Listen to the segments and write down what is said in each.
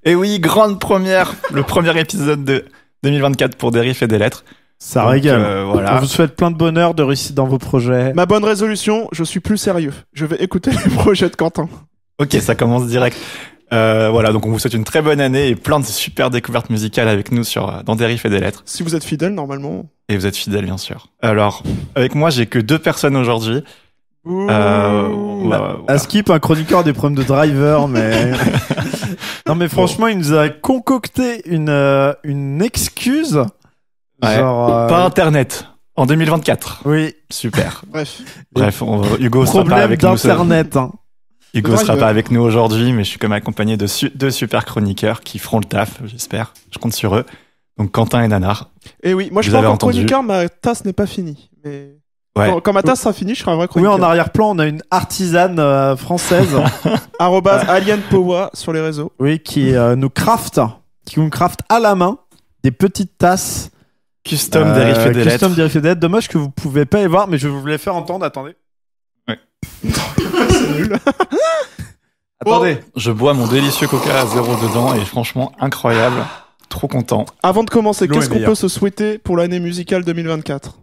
Et oui, grande première, le premier épisode de 2024 pour des riffs et des lettres. Ça Donc, régale. voilà. On vous souhaite plein de bonheur, de réussite dans vos projets. Ma bonne résolution, je suis plus sérieux. Je vais écouter les projets de Quentin. Ok, ça commence direct. Voilà, donc on vous souhaite une très bonne année et plein de super découvertes musicales avec nous dans des riffs et des lettres. Si vous êtes fidèle, normalement. Et vous êtes fidèles, bien sûr. Alors, avec moi, j'ai que 2 personnes aujourd'hui. Voilà. Askip, un chroniqueur des problèmes de driver, mais... non, mais franchement, il nous a concocté une excuse. Ouais. Genre... Pas Internet, en 2024. Oui. Super. Bref. Bref, Hugo sera pas Problème avec nous. d'Internet. Hein. Hugo sera pas avec nous aujourd'hui, mais je suis quand même accompagné de 2 super chroniqueurs qui feront le taf, j'espère. Je compte sur eux. Donc Quentin et Nanar. Et oui, moi je suis pas encore chroniqueur, ma tasse n'est pas finie. Mais ouais. quand ma tasse sera finie, je serai un vrai Oui, chroniqueur. en arrière-plan, on a une artisane française. @AlienPowa sur les réseaux. Oui, qui nous craft à la main des petites tasses. Custom des riffs et des lettres. Custom des riffs et des lettres. Dommage que vous pouvez pas y voir, mais je vais vous les faire entendre. Attendez. Ouais. C'est nul. Attendez. Je bois mon délicieux coca à 0 dedans et franchement incroyable. Trop content. Avant de commencer, L'eau qu'est-ce est qu'on meilleure. peut se souhaiter pour l'année musicale 2024 ?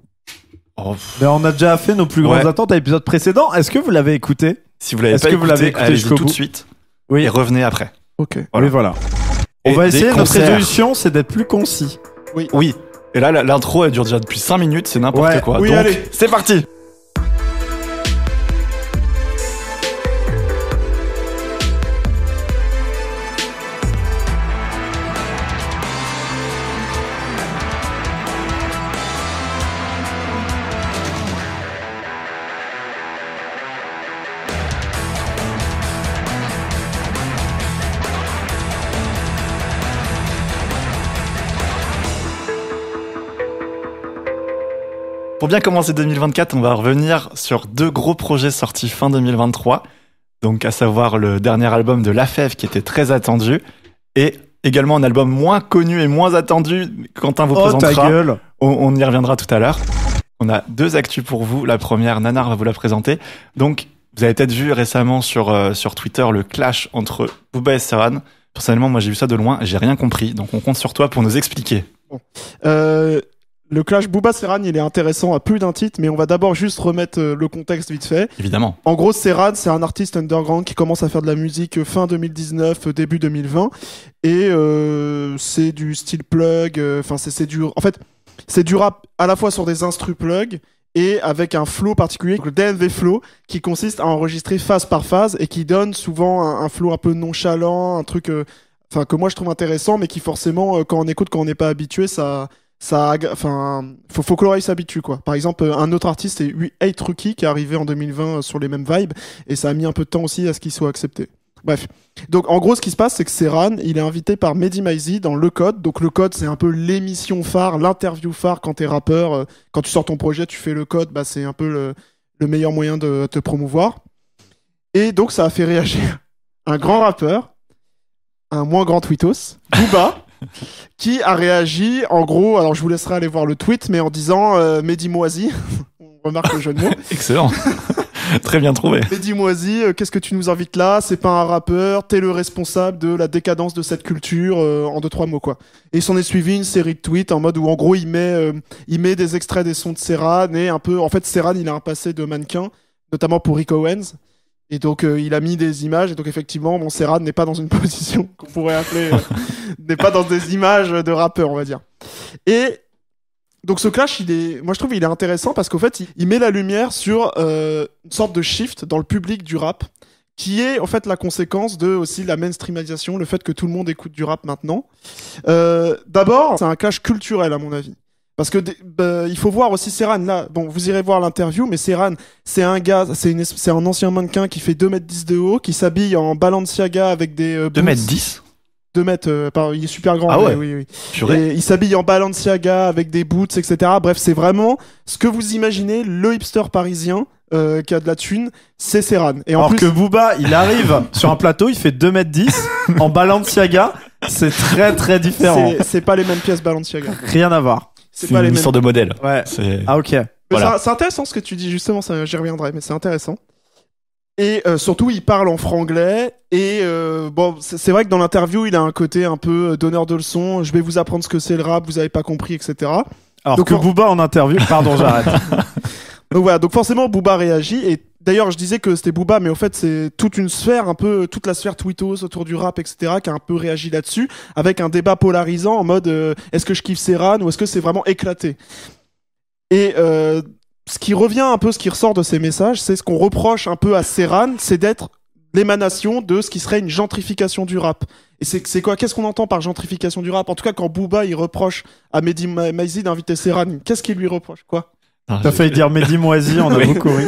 Mais on a déjà fait nos plus grandes attentes à l'épisode précédent. Est-ce que vous l'avez écouté ? Si vous l'avez Est-ce pas que vous l'avez écouté allez-y jusqu'au tout de bout suite Oui. et revenez après. Ok. Voilà. Oui, voilà. On Et va des essayer. Notre concerts. résolution, c'est d'être plus concis. Oui. Et là, l'intro, elle dure déjà depuis 5 minutes, c'est n'importe Ouais. quoi. Oui, Donc, allez. c'est parti. Pour bien commencer 2024, on va revenir sur 2 gros projets sortis fin 2023. Donc, à savoir le dernier album de La Fève qui était très attendu et également un album moins connu et moins attendu. Quentin vous Oh, ta présentera. gueule. On y reviendra tout à l'heure. On a 2 actus pour vous. La première, Nanar va vous la présenter. Donc, vous avez peut-être vu récemment sur Twitter le clash entre Booba et Serran. Personnellement, moi j'ai vu ça de loin et j'ai rien compris. Donc, on compte sur toi pour nous expliquer. Le clash Booba Serran, il est intéressant à plus d'un titre, mais on va d'abord juste remettre le contexte vite fait. Évidemment. En gros, Serran, c'est un artiste underground qui commence à faire de la musique fin 2019, début 2020, et c'est du style plug. Enfin, c'est du. En fait, c'est du rap à la fois sur des instru plug et avec un flow particulier, le DNV flow, qui consiste à enregistrer phase par phase et qui donne souvent un flow un peu nonchalant, un truc, que moi je trouve intéressant, mais qui forcément, quand on écoute, quand on n'est pas habitué, faut que l'oreille s'habitue, quoi. Par exemple, un autre artiste, c'est 8 Rookie qui est arrivé en 2020 sur les mêmes vibes, et ça a mis un peu de temps aussi à ce qu'il soit accepté. Bref. Donc, en gros, ce qui se passe, c'est que Serran, il est invité par Mehdi Maizi dans Le Code. Donc, Le Code, c'est un peu l'émission phare, l'interview phare quand t'es rappeur. Quand tu sors ton projet, tu fais Le Code, bah, c'est un peu le meilleur moyen de te promouvoir. Et donc, ça a fait réagir un grand rappeur, un moins grand tweetos, Booba, qui a réagi, en gros, alors je vous laisserai aller voir le tweet, mais en disant Mehdi Moisi, on remarque le jeu de mots. Excellent. Très bien trouvé. Mehdi Moisi, qu'est-ce que tu nous invites là ? C'est pas un rappeur, t'es le responsable de la décadence de cette culture, en 2-3 mots, quoi. Et il s'en est suivi une série de tweets en mode où, en gros, il met des extraits des sons de Serran et un peu. En fait, Serran, il a un passé de mannequin, notamment pour Rick Owens. Et donc, il a mis des images. Et donc, effectivement, mon Serran n'est pas dans une position qu'on pourrait appeler. n'est pas dans des images de rappeur, on va dire. Et donc, ce clash, moi, je trouve qu'il est intéressant parce qu'en fait, il met la lumière sur une sorte de shift dans le public du rap qui est en fait la conséquence de aussi la mainstreamisation, le fait que tout le monde écoute du rap maintenant. D'abord, c'est un clash culturel, à mon avis. Parce que il faut voir aussi Serran là. Bon, vous irez voir l'interview, mais Serran, c'est un gars, c'est un ancien mannequin qui fait 2m10 de haut, qui s'habille en Balenciaga avec des 2m10 2 mètres, il est super grand. Ah ouais. Oui. Purée. Et il s'habille en Balenciaga avec des boots, etc. Bref, c'est vraiment ce que vous imaginez, le hipster parisien qui a de la thune, c'est Serran. Et en Alors plus, que Booba, il arrive sur un plateau, il fait 2m10 en Balenciaga. C'est très très différent. c'est pas les mêmes pièces Balenciaga. Rien à voir. C'est C'est pas une les mêmes. histoire de modèle. Ouais. C'est... Ah ok. Mais Voilà. c'est intéressant ce que tu dis, justement, j'y reviendrai, mais c'est intéressant. Et surtout, il parle en franglais. Et bon, c'est vrai que dans l'interview, il a un côté un peu donneur de leçons. Je vais vous apprendre ce que c'est le rap, vous avez pas compris, etc. Alors Donc, que Booba en interview, pardon, j'arrête. Donc voilà, donc forcément Booba réagit. Et d'ailleurs, je disais que c'était Booba, mais en fait, c'est toute une sphère, un peu toute la sphère tweetos autour du rap, etc., qui a un peu réagi là-dessus, avec un débat polarisant en mode est-ce que je kiffe Serran ou est-ce que c'est vraiment éclaté. Et ce qui revient un peu, ce qui ressort de ces messages, c'est ce qu'on reproche un peu à Serran, c'est d'être l'émanation de ce qui serait une gentrification du rap. Et c'est quoi? Qu'est-ce qu'on entend par gentrification du rap? En tout cas, quand Booba il reproche à Mehdi Maizi d'inviter Serran, qu'est-ce qu'il lui reproche? Quoi? T'as failli dire Mehdi Moisi, on a Oui. beaucoup ri.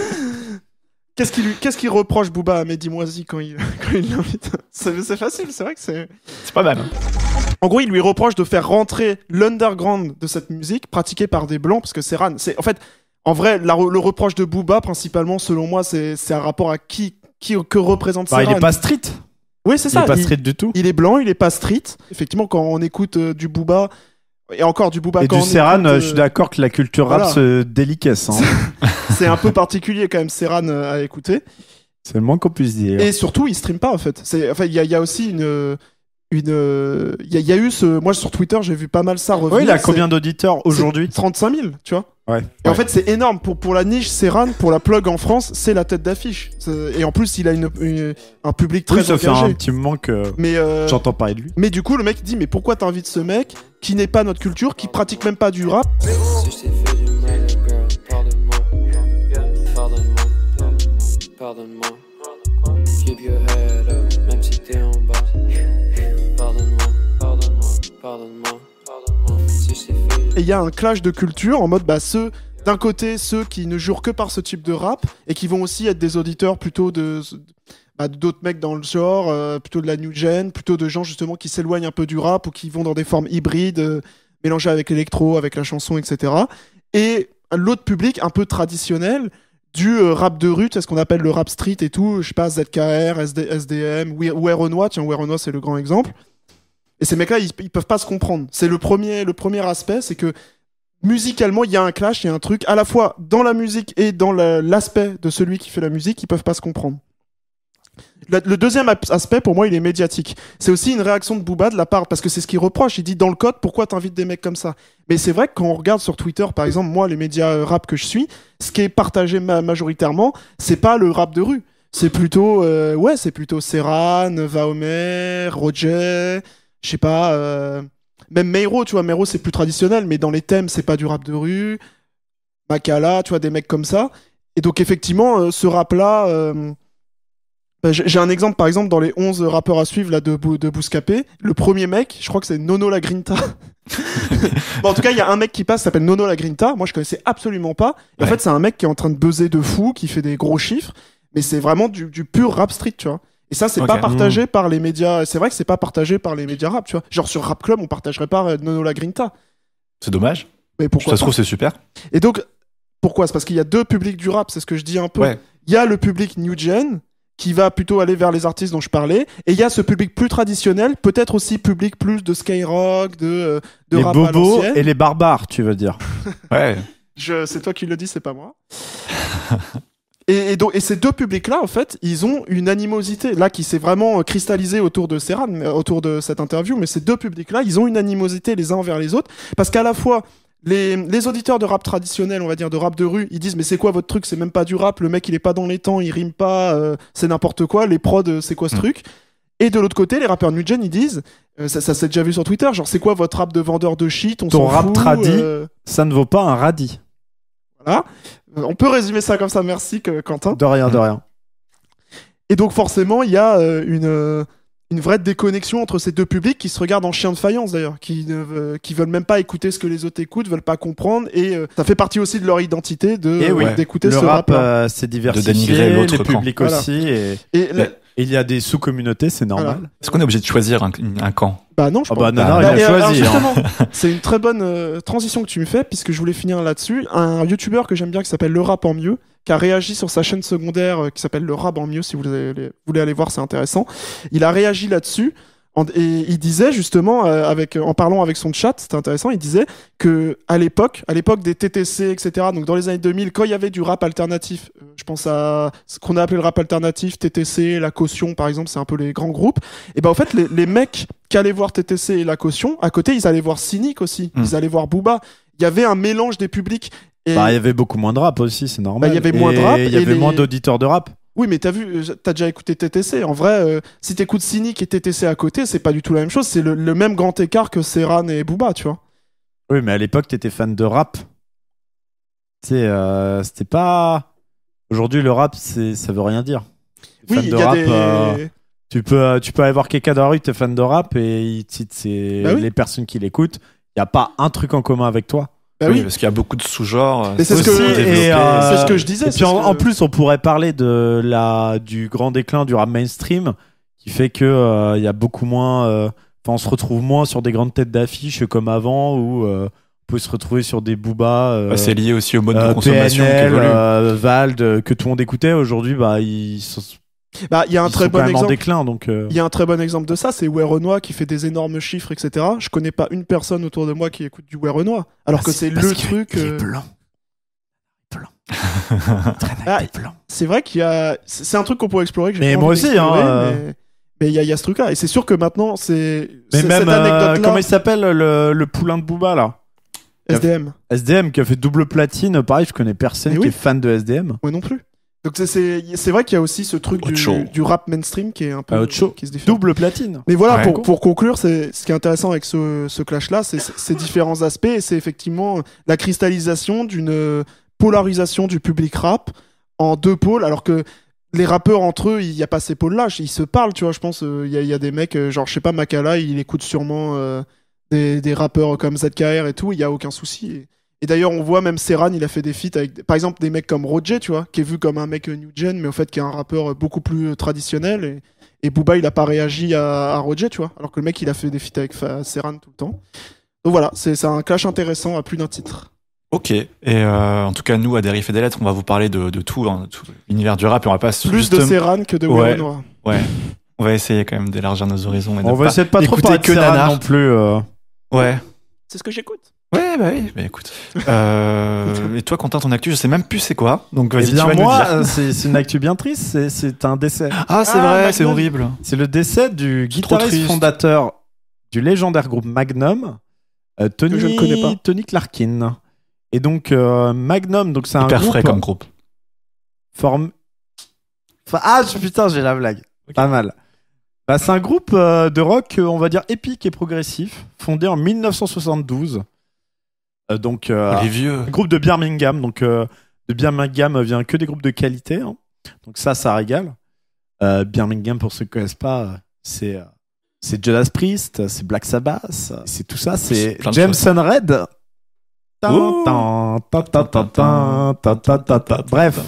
Qu'est-ce qu'il reproche Booba à Mehdi Moisi quand il l'invite? C'est facile, c'est vrai que c'est... C'est pas mal. Hein. En gros, il lui reproche de faire rentrer l'underground de cette musique pratiquée par des blancs, parce que Serran, c'est... En fait, en vrai, le reproche de Booba, principalement, selon moi, c'est un rapport à que représente Bah, Serran. il est pas street. Oui, c'est Il ça. est pas street du tout. Il est blanc, il est pas street. Effectivement, quand on écoute du Booba, et encore du Booba... Et quand du on Serran, écoute, je suis d'accord que la culture rap voilà. se déliquesse. Hein. c'est un peu particulier quand même, Serran, à écouter. C'est le moins qu'on puisse dire. Et surtout, il stream pas en fait. Enfin, il y a aussi il y a eu moi sur Twitter, j'ai vu pas mal ça revenir. Oui, il a C'est- combien d'auditeurs aujourd'hui? 35 000, tu vois. Ouais. Et en fait, c'est énorme pour la niche Serran, pour la plug en France, c'est la tête d'affiche. Et en plus, il a un public très Oui, ça fait engagé. un petit moment que Mais j'entends parler de lui. mais du coup, le mec il dit mais pourquoi t'invites ce mec qui n'est pas notre culture, qui pratique même pas du rap? Si je t'ai fait du mal, girl, pardonne-moi. Pardonne-moi. Pardonne-moi. Keep your head up, même si t'es en bas. Pardonne-moi. Pardonne-moi. Pardonne-moi. Pardonne-moi. Si je t'ai fait Et il y a un clash de culture en mode d'un côté ceux qui ne jurent que par ce type de rap et qui vont aussi être des auditeurs plutôt d'autres mecs dans le genre, plutôt de la new gen, plutôt de gens justement qui s'éloignent un peu du rap ou qui vont dans des formes hybrides, mélangées avec l'électro, avec la chanson, etc. Et l'autre public un peu traditionnel du rap de rue, c'est ce qu'on appelle le rap street et tout, je sais pas, ZKR, SDM, Werenoi, tiens, Werenoi c'est le grand exemple. Et ces mecs-là, ils peuvent pas se comprendre. C'est le premier aspect, c'est que musicalement, il y a un clash, il y a un truc, à la fois dans la musique et dans l'aspect de celui qui fait la musique, ils peuvent pas se comprendre. Le deuxième aspect, pour moi, il est médiatique. C'est aussi une réaction de Booba de la part, parce que c'est ce qu'il reproche. Il dit dans le code, pourquoi t'invites des mecs comme ça? Mais c'est vrai que quand on regarde sur Twitter, par exemple, moi, les médias rap que je suis, ce qui est partagé majoritairement, c'est pas le rap de rue. C'est plutôt, c'est plutôt Serran, Vahomer, Roger, je sais pas, même Meiro, tu vois. Meiro, c'est plus traditionnel, mais dans les thèmes, c'est pas du rap de rue. Makala, tu vois, des mecs comme ça. Et donc, effectivement, ce rap-là. J'ai un exemple, par exemple, dans les 11 rappeurs à suivre là, de Bouscapé. Le premier mec, je crois que c'est Nono La Grinta. Bon, en tout cas, il y a un mec qui passe, qui s'appelle Nono La Grinta. Moi, je connaissais absolument pas. Et en fait, c'est un mec qui est en train de buzzer de fou, qui fait des gros chiffres. Mais c'est vraiment du pur rap street, tu vois. Et ça, c'est pas partagé par les médias. C'est vrai que c'est pas partagé par les médias rap, tu vois. Genre sur Rap Club, on partagerait pas Nono La Grinta. C'est dommage. Mais pourquoi Ça se pas trouve, c'est super. Et donc, pourquoi? C'est parce qu'il y a deux publics du rap, c'est ce que je dis un peu. Ouais. Il y a le public new gen, qui va plutôt aller vers les artistes dont je parlais, et il y a ce public plus traditionnel, peut-être aussi public plus de Skyrock, de Les rap à bobos l'ancienne. et les barbares, tu veux dire. Ouais. C'est toi qui le dis, c'est pas moi. Et ces deux publics-là, en fait, ils ont une animosité, là, qui s'est vraiment cristallisée autour de Serran, autour de cette interview, mais ces deux publics-là, ils ont une animosité les uns envers les autres, parce qu'à la fois, les auditeurs de rap traditionnel, on va dire de rap de rue, ils disent mais c'est quoi votre truc, c'est même pas du rap, le mec il est pas dans les temps, il rime pas, c'est n'importe quoi, les prods c'est quoi ce truc? Et de l'autre côté, les rappeurs new gen ils disent, ça s'est déjà vu sur Twitter, genre c'est quoi votre rap de vendeur de shit, on Ton s'en rap fout, tradi, ça ne vaut pas un radis. Voilà. On peut résumer ça comme ça, merci Quentin. De rien, de rien. Et donc forcément il y a une vraie déconnexion entre ces deux publics qui se regardent en chien de faïence d'ailleurs, qui veulent même pas écouter ce que les autres écoutent, veulent pas comprendre, et ça fait partie aussi de leur identité d'écouter Le ce rap, rap. c'est De dénigrer diversifié, l'autre les camp. publics Voilà. aussi, et il y a des sous-communautés, c'est normal. Voilà. Est-ce qu'on est obligé de choisir un camp? Bah non, je Ah pense bah Nanar, Bah, il et a alors, choisi. hein. justement, c'est une très bonne transition que tu me fais, puisque je voulais finir là-dessus. Un youtubeur que j'aime bien qui s'appelle Le Rap en Mieux, qui a réagi sur sa chaîne secondaire qui s'appelle Le Rap en Mieux, si vous voulez aller voir, c'est intéressant. Il a réagi là-dessus Et il disait justement, en parlant avec son chat, c'était intéressant, il disait que à l'époque des TTC, etc., donc dans les années 2000, quand il y avait du rap alternatif, je pense à ce qu'on a appelé le rap alternatif, TTC, La Caution par exemple, c'est un peu les grands groupes, et ben en fait les mecs qui allaient voir TTC et La Caution, à côté ils allaient voir Cynic aussi, ils allaient voir Booba, il y avait un mélange des publics. Et... Bah, il y avait beaucoup moins de rap aussi, c'est normal. Il y avait moins de rap. Il y avait moins d'auditeurs de rap. Oui, mais t'as déjà écouté TTC. En vrai, si t'écoutes Cynic et TTC à côté, c'est pas du tout la même chose. C'est le même grand écart que Serran et Booba, tu vois. Oui, mais à l'époque, t'étais fan de rap. Tu sais, c'était pas... Aujourd'hui, le rap, ça veut rien dire. Oui, fan de rap, tu peux aller voir quelqu'un dans la rue, t'es fan de rap, et il cite les personnes qui l'écoutent. Il y a pas un truc en commun avec toi. Bah oui, parce qu'il y a beaucoup de sous-genres. C'est ce que je disais. Et puis en plus, on pourrait parler du grand déclin du rap mainstream, qui fait que y a beaucoup moins. On se retrouve moins sur des grandes têtes d'affiche comme avant, où on peut se retrouver sur des Booba. C'est lié aussi au mode de consommation PNL, qui évolue. Vald, que tout le monde écoutait. Aujourd'hui, ils sont. Il y a un très bon exemple. En déclin, donc. Il y a un très bon exemple de ça, c'est Werenoi qui fait des énormes chiffres, etc. Je connais pas une personne autour de moi qui écoute du Werenoi, alors que c'est le truc. Il est blanc. C'est vrai qu'il y a. C'est un truc qu'on pourrait explorer. Que mais moi aussi, mais il y a ce truc-là, et c'est sûr que maintenant c'est. Mais même cette anecdote-là. Comment il s'appelle le poulain de Booba là? SDM qui a fait double platine. Pareil, je connais personne qui est fan de SDM. Moi non plus. Donc c'est vrai qu'il y a aussi ce truc du rap mainstream qui est un peu qui se différencie. Double platine. Mais voilà, pour conclure, ce qui est intéressant avec ce clash-là, c'est ces différents aspects, et c'est effectivement la cristallisation d'une polarisation du public rap en deux pôles, alors que les rappeurs entre eux, il n'y a pas ces pôles-là, ils se parlent, tu vois, je pense, il y a des mecs, genre, je sais pas, Makala, il écoute sûrement des rappeurs comme ZKR et tout, il n'y a aucun souci. Et d'ailleurs, on voit même Serran, il a fait des feats avec, par exemple, des mecs comme Roger, tu vois, qui est vu comme un mec new gen, mais au fait, qui est un rappeur beaucoup plus traditionnel. Et Booba, il a pas réagi à Roger, tu vois, alors que le mec, il a fait des feats avec Serran tout le temps. Donc voilà, c'est un clash intéressant à plus d'un titre. Ok, et en tout cas, nous, à Dérive et des Lettres, on va vous parler de tout, hein, tout l'univers du rap, et on va pas plus de Serran que de Werenoi. Ouais, on va essayer quand même d'élargir nos horizons. Et on va essayer de pas trop parler de Serran non plus. Ouais. C'est ce que j'écoute. Ouais, bah oui, écoute. Et toi, Quentin, ton actu, je sais même plus c'est quoi. Donc vas-y, tu vas moi, nous dire. C'est une actu bien triste, c'est un décès. Ah, c'est vrai, c'est horrible. C'est le décès du guitariste fondateur du légendaire groupe Magnum, Tony, je ne connais pas. Tony Clarkin. Et donc Magnum, donc c'est un hyper groupe frais comme groupe. Putain, j'ai la blague. Okay. Pas mal. Bah, c'est un groupe de rock, on va dire épique et progressif, fondé en 1972. Donc les vieux. Groupe de Birmingham. Donc de Birmingham vient que des groupes de qualité. Hein. Donc ça régale. Birmingham, pour ceux qui ne connaissent pas, c'est Judas Priest, c'est Black Sabbath, c'est tout ça, c'est Jameson Red. Bref.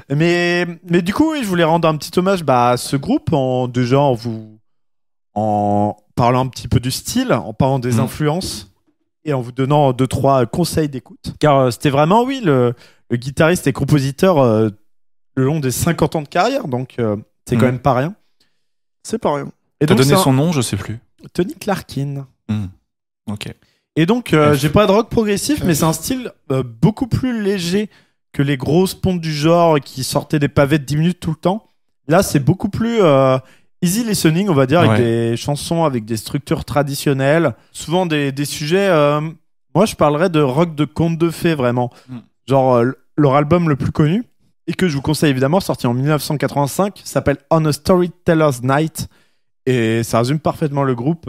Mais du coup, je voulais rendre un petit hommage à ce groupe en parlant un petit peu du style, en parlant des influences et en vous donnant 2-3 conseils d'écoute. Car c'était vraiment, oui, le guitariste et compositeur le long des 50 ans de carrière, donc c'est quand même pas rien. C'est pas rien. Et t'as donné son nom, je sais plus. Tony Clarkin. Ok. Et donc, j'ai pas de rock progressif, mais c'est un style beaucoup plus léger que les grosses pompes du genre qui sortaient des pavés de 10 minutes tout le temps. Là, c'est beaucoup plus easy listening, on va dire, avec des chansons, avec des structures traditionnelles. Souvent des sujets... moi, je parlerais de rock de conte de fées, vraiment. Genre, leur album le plus connu, et que je vous conseille évidemment, sorti en 1985, s'appelle On a Storyteller's Night. Et ça résume parfaitement le groupe.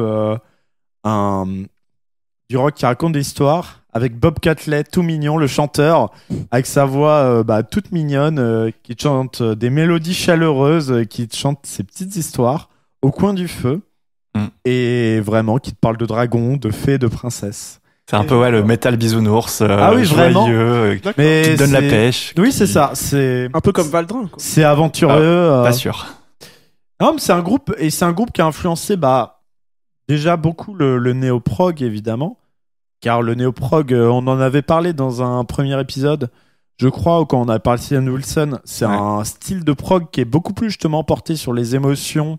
Du rock qui raconte des histoires, avec Bob Catlett, tout mignon, le chanteur, avec sa voix toute mignonne, qui chante des mélodies chaleureuses, qui chante ses petites histoires au coin du feu, et vraiment qui te parle de dragons, de fées, de princesses. C'est un peu le métal bisounours, oui, joyeux, qui te donne la pêche. Oui, c'est ça. C'est un peu comme Valdrin, quoi. C'est aventureux. Pas sûr. Non, mais c'est un groupe qui a influencé déjà beaucoup le néo-prog, évidemment. Car le néo-prog, on en avait parlé dans un premier épisode, je crois, quand on a parlé de Ian Wilson. C'est un style de prog qui est beaucoup plus justement porté sur les émotions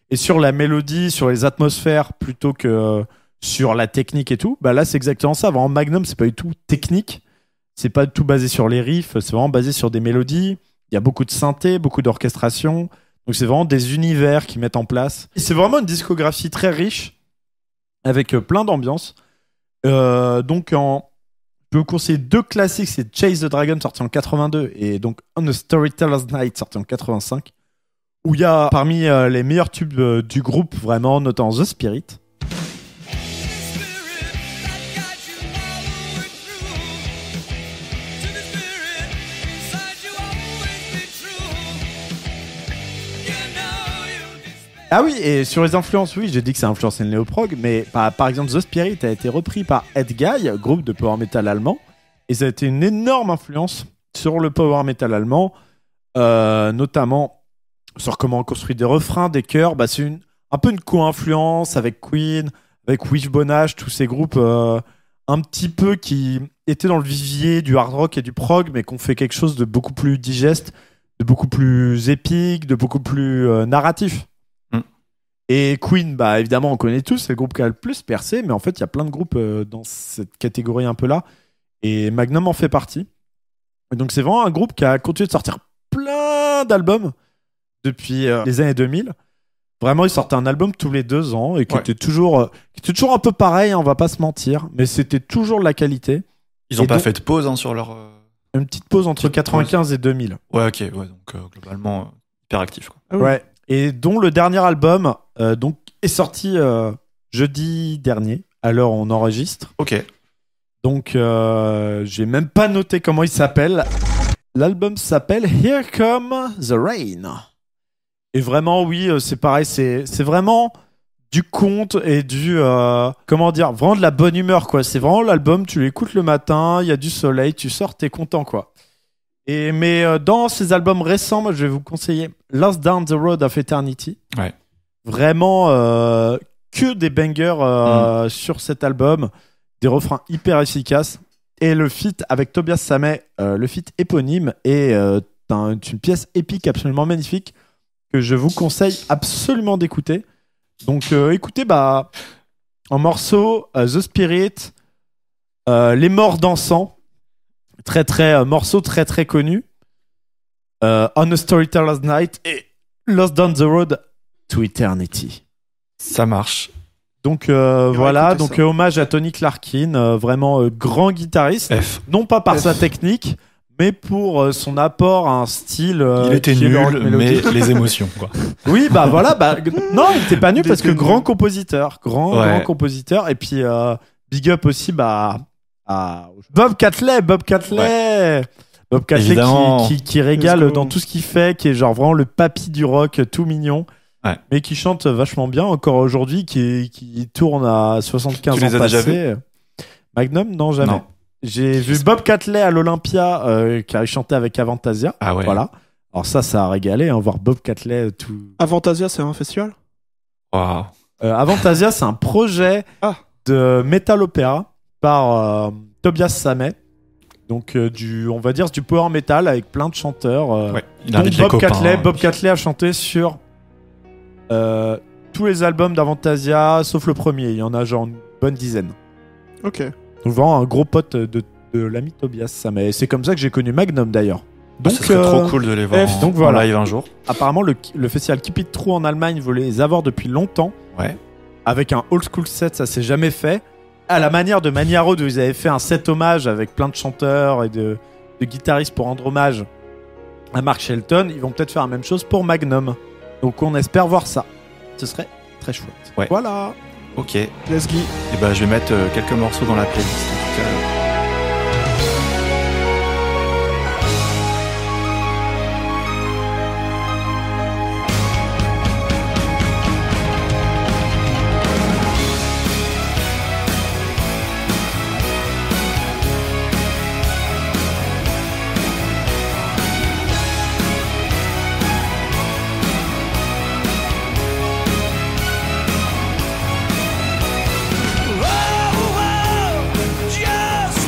et sur la mélodie, sur les atmosphères, plutôt que sur la technique et tout, bah là, c'est exactement ça. Vraiment, Magnum, c'est pas du tout technique. C'est pas du tout basé sur les riffs. C'est vraiment basé sur des mélodies. Il y a beaucoup de synthé, beaucoup d'orchestration. Donc, c'est vraiment des univers qu'ils mettent en place. Et c'est vraiment une discographie très riche, avec plein d'ambiance. Donc, je peux vous conseiller 2 classiques. C'est Chase the Dragon, sorti en 82, et donc On a Storyteller's Night, sorti en 85, où il y a parmi les meilleurs tubes du groupe, vraiment, notamment The Spirit. Ah oui, et sur les influences, oui, j'ai dit que ça a influencé le néo-prog, mais par exemple, The Spirit a été repris par Ed Guy, groupe de power metal allemand, et ça a été une énorme influence sur le power metal allemand, notamment sur comment on construit des refrains, des chœurs. Bah, c'est un peu une co-influence avec Queen, avec Wishbone Ash, tous ces groupes un petit peu qui étaient dans le vivier du hard rock et du prog, mais qu'on fait quelque chose de beaucoup plus digeste, de beaucoup plus épique, de beaucoup plus narratif. Et Queen, bah évidemment, on connaît tous, c'est le groupe qui a le plus percé, mais en fait, il y a plein de groupes dans cette catégorie un peu là, et Magnum en fait partie. Et donc, c'est vraiment un groupe qui a continué de sortir plein d'albums depuis les années 2000. Vraiment, ils sortaient un album tous les 2 ans et qui était toujours un peu pareil, hein, on va pas se mentir, mais c'était toujours de la qualité. Ils ont pas fait de pause sur leur. Une petite pause entre 95 et 2000. Ouais, ok, ouais, donc globalement, hyper actif, quoi. Ah oui. Ouais. Et dont le dernier album donc, est sorti jeudi dernier, à l'heure où on enregistre. Ok. Donc, j'ai même pas noté comment il s'appelle. L'album s'appelle Here Come the Rain. Et vraiment, oui, c'est pareil, c'est vraiment du conte et du... comment dire, vraiment de la bonne humeur, quoi. C'est vraiment l'album, tu l'écoutes le matin, il y a du soleil, tu sors, t'es content, quoi. Mais dans ces albums récents, moi, je vais vous conseiller Lost Down the Road of Eternity. Ouais. Vraiment que des bangers sur cet album, des refrains hyper efficaces, et le feat avec Tobias Sammet, le feat éponyme, est une pièce épique absolument magnifique que je vous conseille absolument d'écouter. Donc écoutez, bah, en morceaux, The Spirit, Les Morts dansant, morceau très très connu, On a Storyteller's Night et Lost Down the Road to Eternity. Ça marche. Donc voilà, écouter donc ça. hommage à Tony Clarkin, vraiment grand guitariste, F. non pas par F. sa technique, mais pour son apport à un style. Il était qui est le rock nul, mais mélodique. les émotions, quoi. Oui, bah voilà, non, il était pas nul Il parce que était grand nul. compositeur, grand Ouais. compositeur, et puis big up aussi à Bob Catley. Bob Catley Évidemment. qui régale Let's go. dans tout ce qu'il fait, qui est genre vraiment le papy du rock, tout mignon. Ouais. Mais qui chante vachement bien encore aujourd'hui, qui tourne à 75 Tu les ans as déjà passés. Magnum, non, jamais. Non. J'ai vu Bob Catley à l'Olympia, qui a chanté avec Avantasia. Ah ouais. Voilà. Alors ça a régalé, hein, voir Bob Catley tout. Avantasia, c'est un festival? Waouh. Avantasia, c'est un projet Ah. de metal opéra par Tobias Sammet. Donc on va dire du power metal avec plein de chanteurs. Ouais. Il dont invite les Bob copains. Catley. Bob Catley a chanté sur tous les albums d'Avantasia, sauf le premier. Il y en a genre une bonne dizaine. Ok. Donc vraiment un gros pote de l'ami Tobias Sammet. Et c'est comme ça que j'ai connu Magnum d'ailleurs. Donc, Donc ce serait trop cool de les voir donc en voilà. live un jour. Apparemment le festival Keep It True en Allemagne veut les avoir depuis longtemps. Ouais. Avec un old school set, ça s'est jamais fait. À la manière de Mania Road, où ils avaient fait un set hommage avec plein de chanteurs et de guitaristes pour rendre hommage à Mark Shelton, ils vont peut-être faire la même chose pour Magnum. Donc on espère voir ça. Ce serait très chouette. Ouais. Voilà. Ok. Et Let's go. ben, je vais mettre quelques morceaux dans la playlist. En tout cas. Just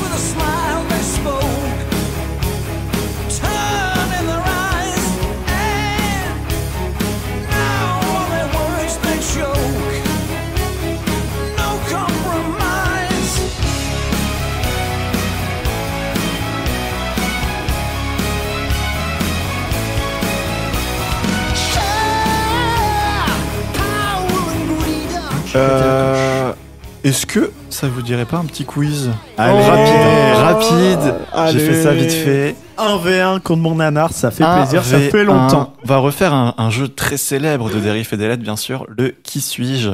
Est-ce que ça vous dirait pas un petit quiz Allez. Rapide. Allez. J'ai fait ça vite fait. 1v1 contre mon nanar, ça fait 1v1. plaisir, ça fait longtemps. On va refaire un jeu très célèbre de Derif et Delette, bien sûr, le Qui suis-je.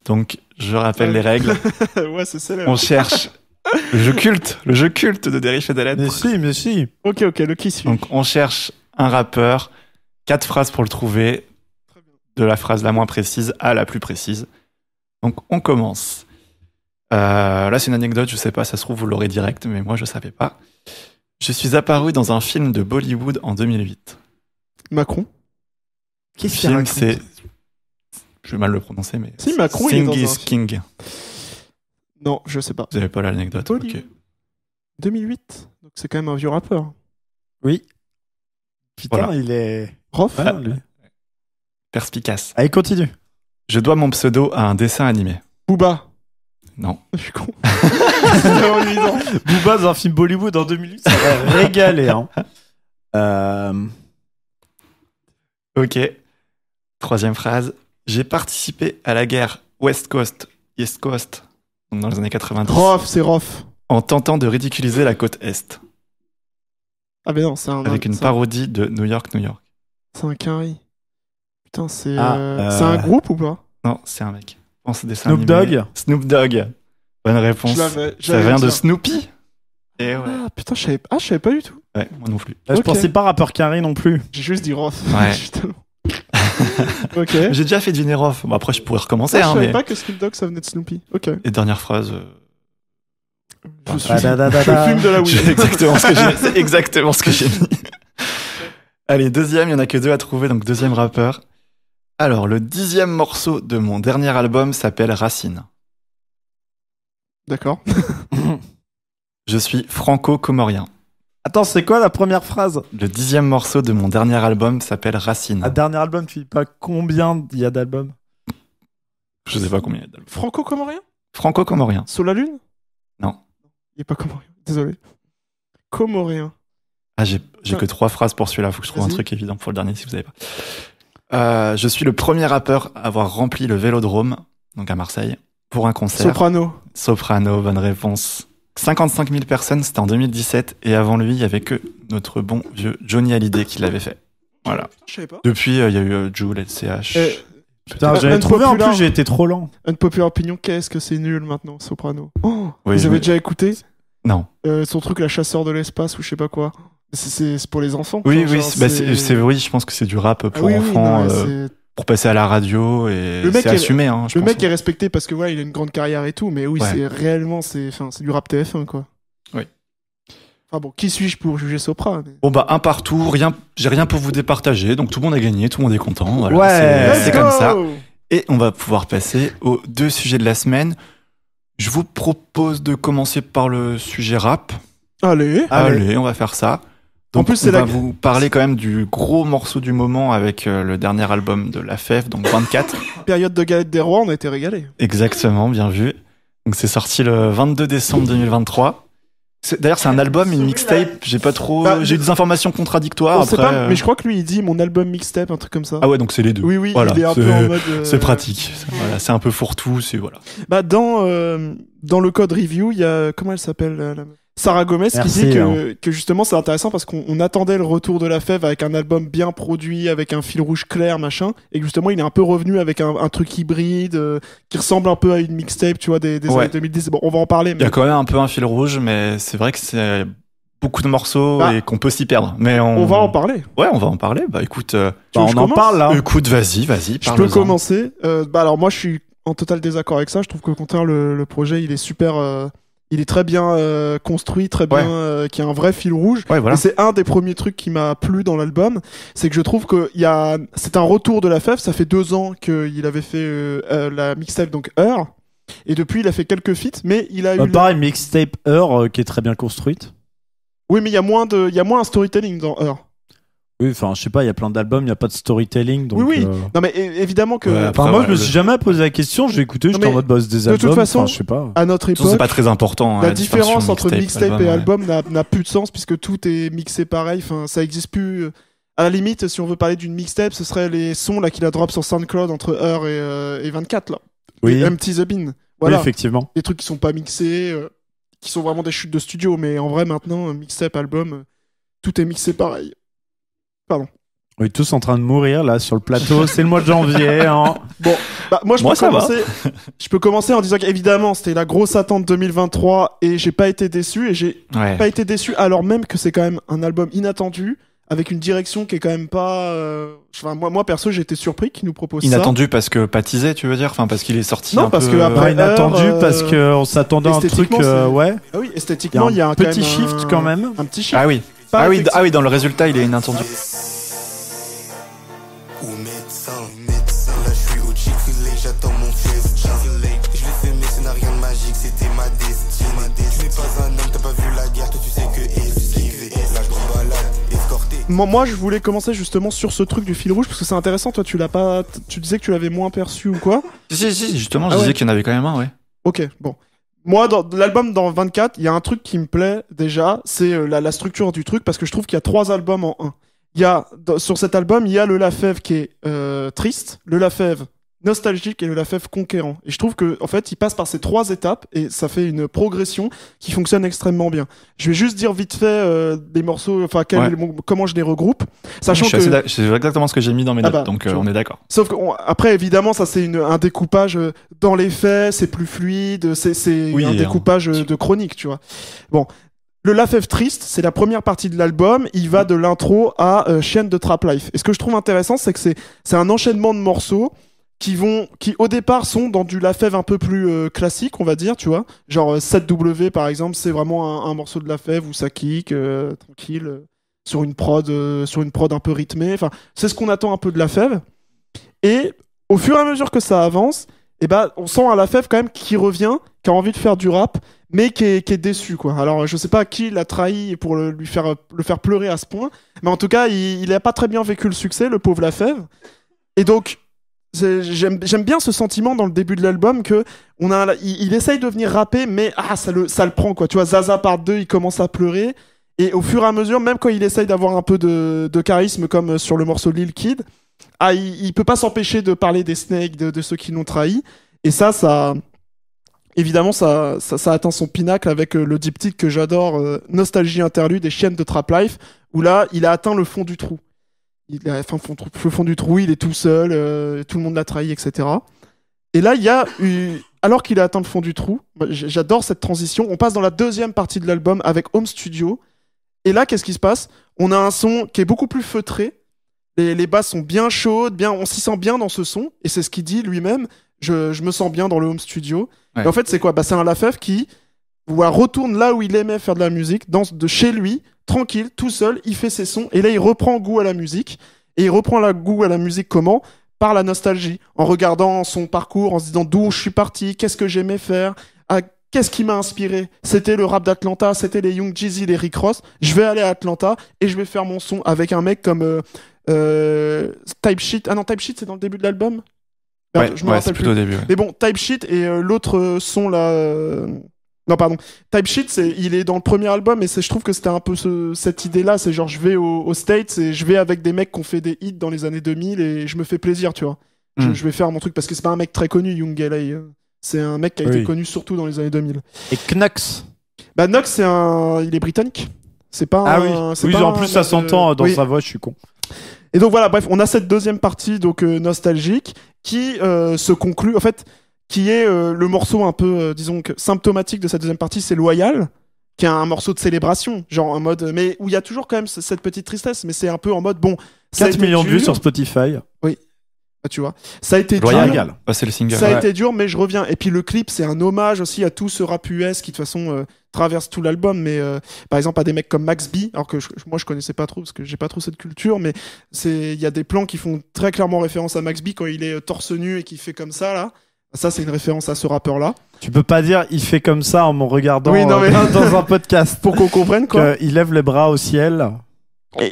Donc, je rappelle les règles. Ouais, c'est célèbre. On cherche le jeu culte de Derif et Delette. Mais si. Ok, le qui suis. Donc, on cherche un rappeur, 4 phrases pour le trouver, de la phrase la moins précise à la plus précise. Donc, on commence. Là, c'est une anecdote, je sais pas, ça se trouve, vous l'aurez direct, mais moi, je savais pas. Je suis apparu dans un film de Bollywood en 2008. Macron. Le film, c'est... Je vais mal le prononcer, mais... Si, Macron, il est Sing dans un is film. King. Non, je sais pas. Vous avez pas l'anecdote? Bollywood. Ok. 2008. Donc c'est quand même un vieux rappeur. Oui. Putain, Voilà. il est... Rof. Ouais, lui. Perspicace. Allez, continue. Je dois mon pseudo à un dessin animé. Booba. Non. Je suis con. C'est vraiment évident. Booba dans un film Bollywood en 2008, ça va régaler. Hein. Ok. Troisième phrase. J'ai participé à la guerre West Coast, East Coast, donc dans les années 90, Rof, c'est Rof. en tentant de ridiculiser la côte Est, Ah, mais non, c'est un. avec une c'est un- parodie de New York, New York. C'est un carry. Putain, c'est. Ah, C'est un groupe ou pas? Non, c'est un mec. Pense dessin Snoop animé. Dogg. Snoop Dogg. Bonne réponse. Je l'avais. Ça vient de Snoopy. Et ouais. Ah, putain, je savais pas du tout. Ouais, moi non plus. Je Ok. pensais pas rappeur carré non plus. J'ai juste dit Rof. Ouais. Justement. Ok. J'ai déjà fait du Neroff. Bon, après, je pourrais recommencer. Ah, je hein, savais mais... pas que Snoop Dogg ça venait de Snoopy. Ok. Et dernière phrase. Je suis. Ah, Je fume de la weed. C'est exactement ce que j'ai C'est exactement ce que j'ai mis. Allez, deuxième, il y en a que 2 à trouver, donc deuxième rappeur. Alors, le 10e morceau de mon dernier album s'appelle Racine. D'accord. Je suis franco-comorien. Attends, c'est quoi la première phrase? Le 10e morceau de mon dernier album s'appelle Racine. Un dernier album, tu dis pas combien il y a d'albums? Je sais pas combien il y a d'albums. Franco-comorien? Franco-comorien. Sur la Lune? Non. Il est pas comorien. Désolé. Comorien. Ah, j'ai que 3 phrases pour celui-là. Faut que je trouve un Vas-y. truc évident pour le dernier si vous avez pas. Je suis le premier rappeur à avoir rempli le Vélodrome, donc à Marseille, pour un concert. Soprano. Soprano, bonne réponse. 55 000 personnes, c'était en 2017, et avant lui, il y avait que notre bon vieux Johnny Hallyday qui l'avait fait. Voilà. Je savais pas. Depuis, il y a eu Jul, LCH. Putain, j'avais trouvé en Unpopular. plus, j'ai été trop lent. Unpopular opinion, qu'est-ce que c'est nul maintenant, Soprano. Oh, Oui, vous avez mais- déjà écouté Non. son truc, la chasseur de l'espace ou je sais pas quoi. C'est pour les enfants. Oui, Enfin, oui, genre, oui, je pense que c'est du rap Ah pour oui, oui, enfants, non, mais pour passer à la radio, et Le mec c'est est- assumé, hein, je le pense. mec est respecté parce que voilà, il a une grande carrière et tout, mais oui, Ouais. c'est réellement, c'est du rap TF1 quoi. Oui. Enfin bon, qui suis-je pour juger Sopra mais- Bon, bah, un partout, j'ai rien pour vous départager, donc tout le monde a gagné, tout le monde est content. Voilà, Ouais. c'est Let's comme go ça. Et on va pouvoir passer aux 2 sujets de la semaine. Je vous propose de commencer par le sujet rap. Allez. Allez, on va faire ça. Donc, En plus, c'est on va la- vous parler quand même du gros morceau du moment avec le dernier album de La Fève, donc 24. Période de galette des rois, on a été régalés. Exactement, bien vu. Donc c'est sorti le 22 décembre 2023. D'ailleurs, c'est un album, une mixtape. J'ai pas trop. Bah, J'ai eu des informations contradictoires. On sait Après, pas, mais je crois que lui il dit mon album mixtape, un truc comme ça. Ah ouais, donc c'est les deux. Oui, oui, Voilà, il est un c'est- peu en mode. C'est pratique. Voilà, c'est un peu fourre-tout. C'est voilà. Bah dans le code review, il y a comment elle s'appelle la meuf Sarah Gomez Merci, qui dit hein. que justement c'est intéressant parce qu'on attendait le retour de La Fève avec un album bien produit, avec un fil rouge clair, machin, et que justement il est un peu revenu avec un truc hybride qui ressemble un peu à une mixtape, tu vois, des Ouais. années 2010. Bon, on va en parler. Il y a quand même un peu un fil rouge, mais c'est vrai que c'est beaucoup de morceaux Bah, et qu'on peut s'y perdre. Mais on va en parler. Ouais, on va en parler. Bah écoute, Tu veux Bah, que on je en commence parle là. écoute, vas-y, Je peux parle-en. commencer. Bah alors moi je suis en total désaccord avec ça. Je trouve qu'au contraire le projet il est super, il est très bien construit, très bien, qui a un vrai fil rouge. Ouais, voilà. Et c'est un des premiers trucs qui m'a plu dans l'album, c'est que je trouve que c'est un retour de La Fève. Ça fait 2 ans qu'il avait fait la mixtape donc Heure, et depuis il a fait quelques feats, mais il a eu Pareil, mixtape Heure qui est très bien construite. oui mais il y a moins un storytelling dans Heure. Oui, enfin, je sais pas, il y a plein d'albums, il n'y a pas de storytelling. Donc, Oui, oui. Non mais évidemment que Ouais, Enfin, après, moi, ouais, je me suis jamais posé la question, j'ai écouté, Non, j'étais en mais mode boss des de albums. toute façon, enfin, je sais pas. à notre De toute façon, époque, c'est pas très important. hein, la distinction différence entre mixtape et ouais. album n'a plus de sens puisque tout est mixé pareil. Enfin, ça existe plus. À la limite, si on veut parler d'une mixtape, ce serait les sons là qu'il a drop sur SoundCloud entre Heure et 24 là. Oui. Et Empty the Bin. Oui, Voilà. effectivement. Des trucs qui sont pas mixés, qui sont vraiment des chutes de studio, mais en vrai maintenant, mixtape, album, tout est mixé pareil. Pardon. On est tous en train de mourir là sur le plateau. C'est le mois de janvier. Hein. Bon, bah, moi Moi, ça va. je peux commencer en disant qu'évidemment c'était la grosse attente 2023 et j'ai pas été déçu et j'ai Ouais. pas été déçu alors même que c'est quand même un album inattendu avec une direction qui est quand même pas. Enfin, moi perso j'ai été surpris qu'il nous propose ça. Inattendu parce que pas teasé, tu veux dire? Enfin, parce qu'il est sorti Non, un parce peu... que après- Inattendu Heure, parce qu'on s'attendait à un truc. esthétiquement, c'est- Ouais. Ah oui, Il y a esthétiquement il y a un quand petit même shift quand même. Un petit shift. Ah oui. Pas effectivement. Ah oui, dans le résultat, il est inattendu. Ou médecin, là je suis au Chick-fil-A, j'attends mon festin. Je l'ai fait mais ça n'a rien de magique, c'était ma destinée. Tu n'es pas un homme, t'as pas vu la guerre, toi tu sais que esquiver. La grande balade, escorté. Moi je voulais commencer justement sur ce truc du fil rouge parce que c'est intéressant. Toi tu l'as pas, tu disais que tu l'avais moins perçu ou quoi? Si, justement, je Ah ouais. disais qu'il y en avait quand même un, ouais. Ok, bon. Moi, dans l'album dans 24, il y a un truc qui me plaît déjà, c'est la structure du truc, parce que je trouve qu'il y a 3 albums en un. Il y a, sur cet album, il y a le Lafèvre qui est triste, le Lafèvre nostalgique et le Lafèvre conquérant. Et je trouve que, en fait, il passe par ces 3 étapes et ça fait une progression qui fonctionne extrêmement bien. Je vais juste dire vite fait des morceaux, enfin, comment je les regroupe, sachant que. C'est exactement ce que j'ai mis dans mes Ah notes, bah, donc tu vois. on est d'accord. Sauf que après, évidemment, ça c'est un découpage dans les faits, c'est plus fluide, c'est Oui, un découpage de chronique, tu vois. Bon, le Lafèvre triste, c'est la première partie de l'album. Il va de l'intro à Chienne de Trap Life. Et ce que je trouve intéressant, c'est que c'est un enchaînement de morceaux qui au départ sont dans du Lafèvre un peu plus classique, on va dire, tu vois. Genre 7W par exemple, c'est vraiment un morceau de Lafèvre où ça kick tranquille sur une prod un peu rythmée. Enfin, c'est ce qu'on attend un peu de Lafèvre. Et au fur et à mesure que ça avance, eh ben, on sent un Lafèvre quand même qui revient, qui a envie de faire du rap, mais qui est déçu, quoi. Alors, je sais pas qui l'a trahi pour le faire pleurer à ce point, mais en tout cas, il a pas très bien vécu le succès, le pauvre Lafèvre. Et donc, j'aime bien ce sentiment dans le début de l'album que il essaye de venir rapper, mais ça le prend, quoi. Tu vois, Zaza part 2, il commence à pleurer. Et au fur et à mesure, même quand il essaye d'avoir un peu de charisme, comme sur le morceau Lil Kid, il peut pas s'empêcher de parler des Snakes, de ceux qui l'ont trahi. Et ça évidemment, ça atteint son pinacle avec le diptyque que j'adore, Nostalgie interlude et Chienne de Trap Life, où là, il a atteint le fond du trou. Il a atteint le fond du trou, il est tout seul, tout le monde l'a trahi, etc. Et là, il y a alors qu'il a atteint le fond du trou, j'adore cette transition. On passe dans la deuxième partie de l'album avec Home Studio. Et là, qu'est-ce qui se passe? On a un son qui est beaucoup plus feutré. Les basses sont bien chaudes, on s'y sent bien dans ce son. Et c'est ce qu'il dit lui-même. Je me sens bien dans le home studio. Ouais. Et en fait, c'est quoi? C'est un Lafèvre qui retourne là où il aimait faire de la musique, de chez lui, tranquille, tout seul, il fait ses sons. Et là, il reprend goût à la musique. Et il reprend goût à la musique comment? Par la nostalgie. En regardant son parcours, en se disant d'où je suis parti, qu'est-ce que j'aimais faire, qu'est-ce qui m'a inspiré? C'était le rap d'Atlanta, c'était les Young Jeezy, les Rick Ross. Je vais aller à Atlanta et je vais faire mon son avec un mec comme Type Shit. Ah non, Type Shit, c'est dans le début de l'album? Merde, Ouais, je me rappelle c'est plus. plutôt au début. Ouais. Mais bon, Type Shit et l'autre son là. Non, pardon. Type Shit, il est dans le premier album et je trouve que c'était un peu cette idée-là. C'est genre, je vais aux States et je vais avec des mecs qui ont fait des hits dans les années 2000 et je me fais plaisir, tu vois. Je vais faire mon truc parce que c'est pas un mec très connu, Young LA. C'est un mec qui a été connu surtout dans les années 2000. Et Knux. Bah, Knox, il est britannique. C'est pas Ah un. oui, c'est oui pas en un plus ça mec, s'entend dans oui. sa voix, je suis con. Et donc voilà, bref, on a cette deuxième partie donc nostalgique qui se conclut en fait, qui est le morceau un peu disons que symptomatique de cette deuxième partie, c'est Loyal, qui est un morceau de célébration, genre en mode mais où il y a toujours quand même cette petite tristesse, mais c'est un peu en mode bon, 4 millions de vues sur Spotify. Ah, tu vois, ça a été Loyal. dur. Ah, c'est le single. Ça a Ouais. été dur, mais je reviens. Et puis le clip, c'est un hommage aussi à tout ce rap US qui de toute façon traverse tout l'album. Mais par exemple, à des mecs comme Max B, alors que moi je connaissais pas trop parce que j'ai pas trop cette culture, mais il y a des plans qui font très clairement référence à Max B quand il est torse nu et qu'il fait comme ça là. Ça, c'est une référence à ce rappeur-là. Tu peux pas dire il fait comme ça en me regardant Oui, non, mais- dans un podcast. Pour qu'on comprenne quoi. Il lève les bras au ciel.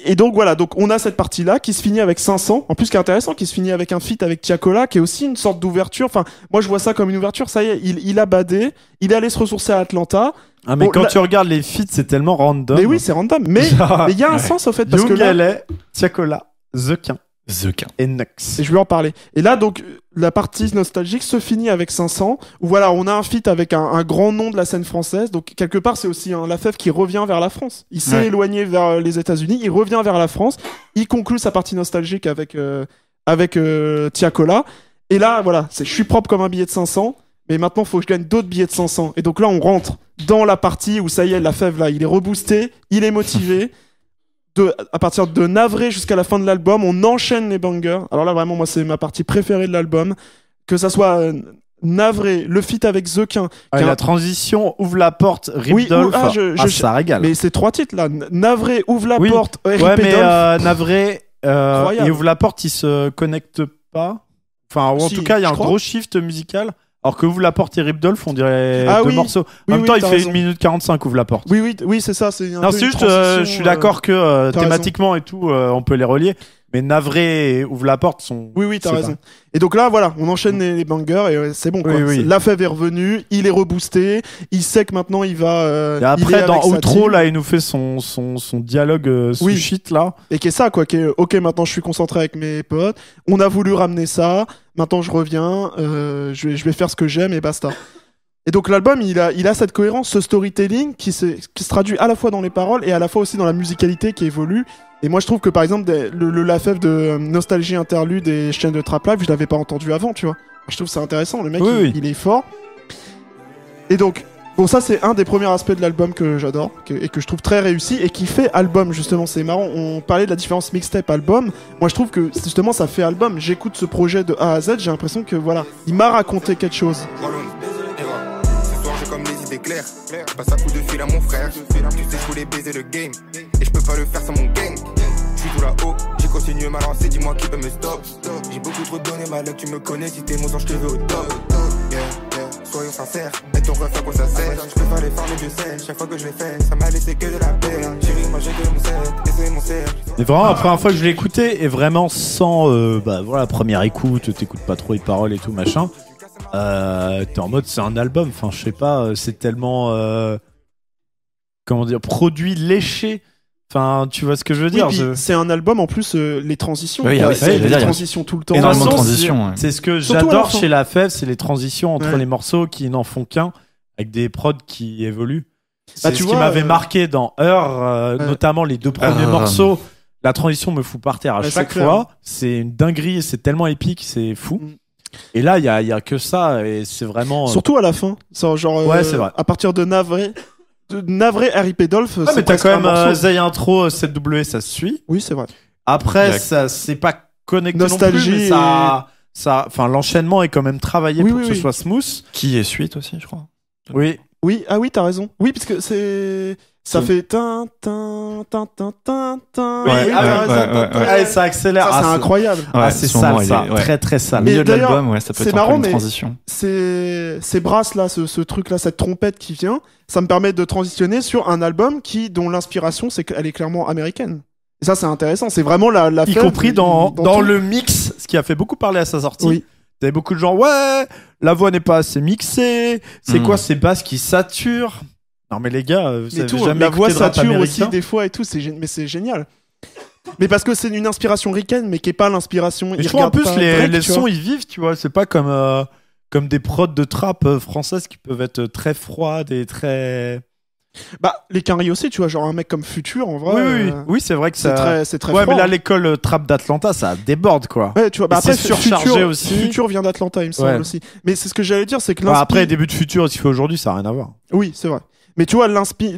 Et donc voilà, donc on a cette partie-là qui se finit avec 500. En plus, ce qui est intéressant, qui se finit avec un feat avec Tiakola, qui est aussi une sorte d'ouverture. Enfin, moi je vois ça comme une ouverture. Ça y est, il a badé, il est allé se ressourcer à Atlanta. Ah, mais Bon, quand là- tu regardes les feats, c'est tellement random. Mais oui, c'est random. Mais Genre, il y a un ouais. sens au fait parce que Young là, LA, Tiakola, The Quin. Zequin. et Nux. Et je vais en parler. Et là, donc, la partie nostalgique se finit avec 500, où voilà, on a un feat avec un grand nom de la scène française. Donc, quelque part, c'est aussi un Lafèvre qui revient vers la France. Il s'est Ouais. éloigné vers les États-Unis, il revient vers la France. Il conclut sa partie nostalgique avec Tiakola. Et là, voilà, je suis propre comme un billet de 500, mais maintenant, il faut que je gagne d'autres billets de 500. Et donc là, on rentre dans la partie où ça y est, Lafèvre, là, il est reboosté, il est motivé. À partir de Navré jusqu'à la fin de l'album, on enchaîne les bangers. Alors là, vraiment, moi, c'est ma partie préférée de l'album. Que ça soit Navré, le feat avec Zequin. Ah, qui a- la transition ouvre la porte, Rip Oui, Dolph. Ça régale. Mais c'est 3 titres là. Navré, ouvre la Oui. porte. Ouais, Rip et mais Dolph. Navré, Incroyable. il ouvre la porte, il se connecte pas. Enfin, ou en Si, tout cas, il y a je un crois. gros shift musical. Alors que ouvre la porte et Rip Dolph, on dirait Ah deux oui. morceaux. Oui, En même oui, temps, il t'as fait raison. 1 minute 45, ouvre la porte. Oui, c'est ça. C'est un Non, peu c'est une juste, transition, je suis d'accord que t'as thématiquement et tout, on peut les relier. Mais Navré et ouvre la porte sont. Oui, t'as c'est raison. Et donc là, voilà, on enchaîne les bangers et c'est bon. Quoi. Oui, oui. Lafèvre est revenu, il est reboosté, il sait que maintenant il va. Et il est après, dans avec sa Outro, team. là, il nous fait son dialogue sous Oui. shit, là. Et qui est ça, quoi. Qui est, ok, maintenant je suis concentré avec mes potes. On a voulu ramener ça. Maintenant je reviens. Je vais faire ce que j'aime et basta. Et donc l'album, il a cette cohérence, ce storytelling qui se traduit à la fois dans les paroles et à la fois aussi dans la musicalité qui évolue. Et moi je trouve que par exemple le Lafèvre de Nostalgie Interlude des chaînes de Trap Live, je l'avais pas entendu avant, tu vois. Je trouve que c'est intéressant. Le mec, Oui. il est fort. Et donc. Bon, ça, c'est un des premiers aspects de l'album que j'adore et que je trouve très réussi et qui fait album, justement. C'est marrant, on parlait de la différence mixtape-album. Moi, je trouve que justement, ça fait album. J'écoute ce projet de A à Z, j'ai l'impression que voilà, il m'a raconté quelque chose. Ce soir j'ai comme des idées claires. Je passe à coup de fil à mon frère. Tu sais je voulais baiser le game. Et je peux pas le faire sans mon gang. Je suis tout là-haut, j'ai continué ma lancée, dis-moi qui peut me stop. J'ai beaucoup trop donné ma luck, tu me connais, si t'es mon ange, je te veux au top. Yeah, soyons sincères, et ton ref à quoi ça sert. Je peux pas les faire les deux scènes, chaque fois que je l'ai fait, ça m'a laissé que de la peine. Chérie, moi j'ai que mon set, et c'est mon cercle. Et vraiment, la première fois que je l'ai écouté, et vraiment sans. Voilà, première écoute, t'écoutes pas trop les paroles et tout, machin. T'es en mode, c'est un album, enfin, je sais pas, c'est tellement. Comment dire, produit léché. Enfin, tu vois ce que je veux Oui, dire. puis c'est un album en plus, les transitions. Oui, quoi. oui, C'est il y a des des transitions tout le temps. énormément de toute façon, transitions, ouais. C'est ce que Surtout à la j'adore fin. chez Lafèvre, c'est les transitions entre Ouais. les morceaux qui n'en font qu'un, avec des prods qui évoluent. C'est Bah, ce tu qui vois, m'avait marqué dans Heure, ouais. notamment les 2 premiers Heure. morceaux. La transition me fout par terre à Ouais, chaque c'est clair. fois. C'est une dinguerie, c'est tellement épique, c'est fou. Mm. Et là, il y a que ça, et c'est vraiment. Surtout à la fin. Genre, Ouais, c'est vrai. À partir de Navré, Harry Dolph. Ouais, c'est mais t'as presque quand un même morceau. Zay Intro, 7W, ça se suit. Oui, c'est vrai. Après, Direct. ça, c'est pas connecté Nostalgie non plus, mais enfin, l'enchaînement est quand même travaillé Oui, pour oui, que ce oui. soit smooth. Qui est suite aussi, je crois. Oui. Oui, ah oui, t'as raison. Oui, parce que c'est. Ça Oui. fait. Tin, tin, tin, tin, tin, tin. Oui, Oui, ah t'as ouais, raison, ouais, tin, ouais, tin. ouais. Allez, ça accélère. Ça, c'est Ah, incroyable. Ah, c'est ce moment, sale, il ça. est- ouais. Très, très sale. Mais Milieu de d'ailleurs, l'album, ouais, ça peut c'est être un peu marrant, une mais- transition. Ces brasses là, ce truc là, cette trompette qui vient, ça me permet de transitionner sur un album dont l'inspiration, c'est qu'elle est clairement américaine. Et ça, c'est intéressant. C'est vraiment la Y fève compris dans tout. le mix, ce qui a fait beaucoup parler à sa sortie. Oui. T'avais beaucoup de gens, ouais, la voix n'est pas assez mixée. C'est Mm. quoi ces basses qui saturent? Non, mais les gars, vous Mais avez tout, jamais la voix écouté de rap sature américain aussi des fois et tout. Mais c'est génial. Mais parce que c'est une inspiration ricaine, mais qui est pas l'inspiration. Mais il je trouve en regarde plus pas les Drake, tu sons vois. ils vivent, tu vois. C'est pas comme des prods de trap françaises qui peuvent être très froides et très. Bah, les Quinry aussi, tu vois, genre un mec comme Future, en vrai. Oui, c'est vrai que c'est ça. c'est très Ouais, fort. mais là l'école trap d'Atlanta, ça déborde quoi. Ouais, tu vois, bah Et après, c'est surchargé Future, aussi. Future vient d'Atlanta, il me semble Ouais. aussi. Mais c'est ce que j'allais dire, c'est que Bah, l'inspi... après début de futur, ce qu'il fait aujourd'hui, ça a rien à voir. Oui, c'est vrai. Mais tu vois, l'inspi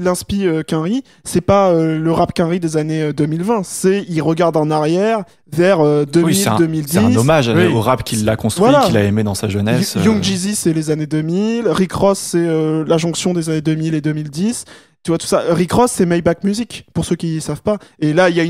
Quinry, c'est pas le rap Quinry des années 2020. Il regarde en arrière vers Oui, c'est 2000-2010. un hommage Oui. au rap qu'il a construit, Voilà. qu'il a aimé dans sa jeunesse. Young Jeezy, c'est les années 2000. Rick Ross, c'est la jonction des années 2000 et 2010. Tu vois, tout ça. Rick Ross, c'est Maybach Music, pour ceux qui savent pas. Et là, il y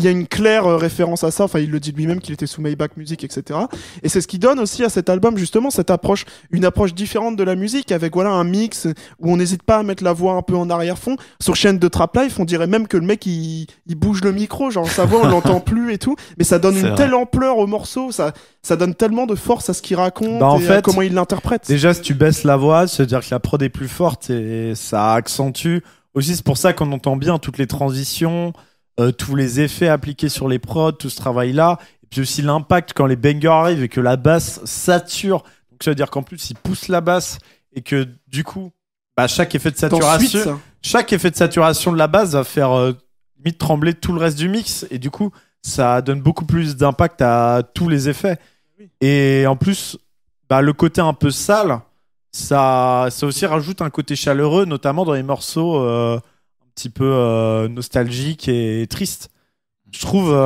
a une claire référence à ça. Enfin, il le dit lui-même qu'il était sous Maybach Music, etc. Et c'est ce qui donne aussi à cet album, justement, cette approche, une approche différente de la musique, avec voilà un mix où on n'hésite pas à mettre la voix un peu en arrière-fond. Sur chaîne de Trap Life, on dirait même que le mec, il bouge le micro, genre sa voix, on l'entend plus et tout. Mais ça donne C'est une vrai. telle ampleur au morceau, ça donne tellement de force à ce qu'il raconte Bah, en et à fait, comment il l'interprète. Déjà, si tu baisses la voix, c'est-à-dire que la prod est plus forte et ça accentue. Aussi, c'est pour ça qu'on entend bien toutes les transitions. tous les effets appliqués sur les prods, tout ce travail-là. Et puis aussi l'impact quand les bangers arrivent et que la basse sature. Donc ça veut dire qu'en plus, il pousse la basse et que du coup, chaque effet de saturation, de la basse va faire limite trembler tout le reste du mix. Et du coup, ça donne beaucoup plus d'impact à tous les effets. Et en plus, le côté un peu sale, ça aussi rajoute un côté chaleureux, notamment dans les morceaux un petit peu nostalgiques et tristes. Je trouve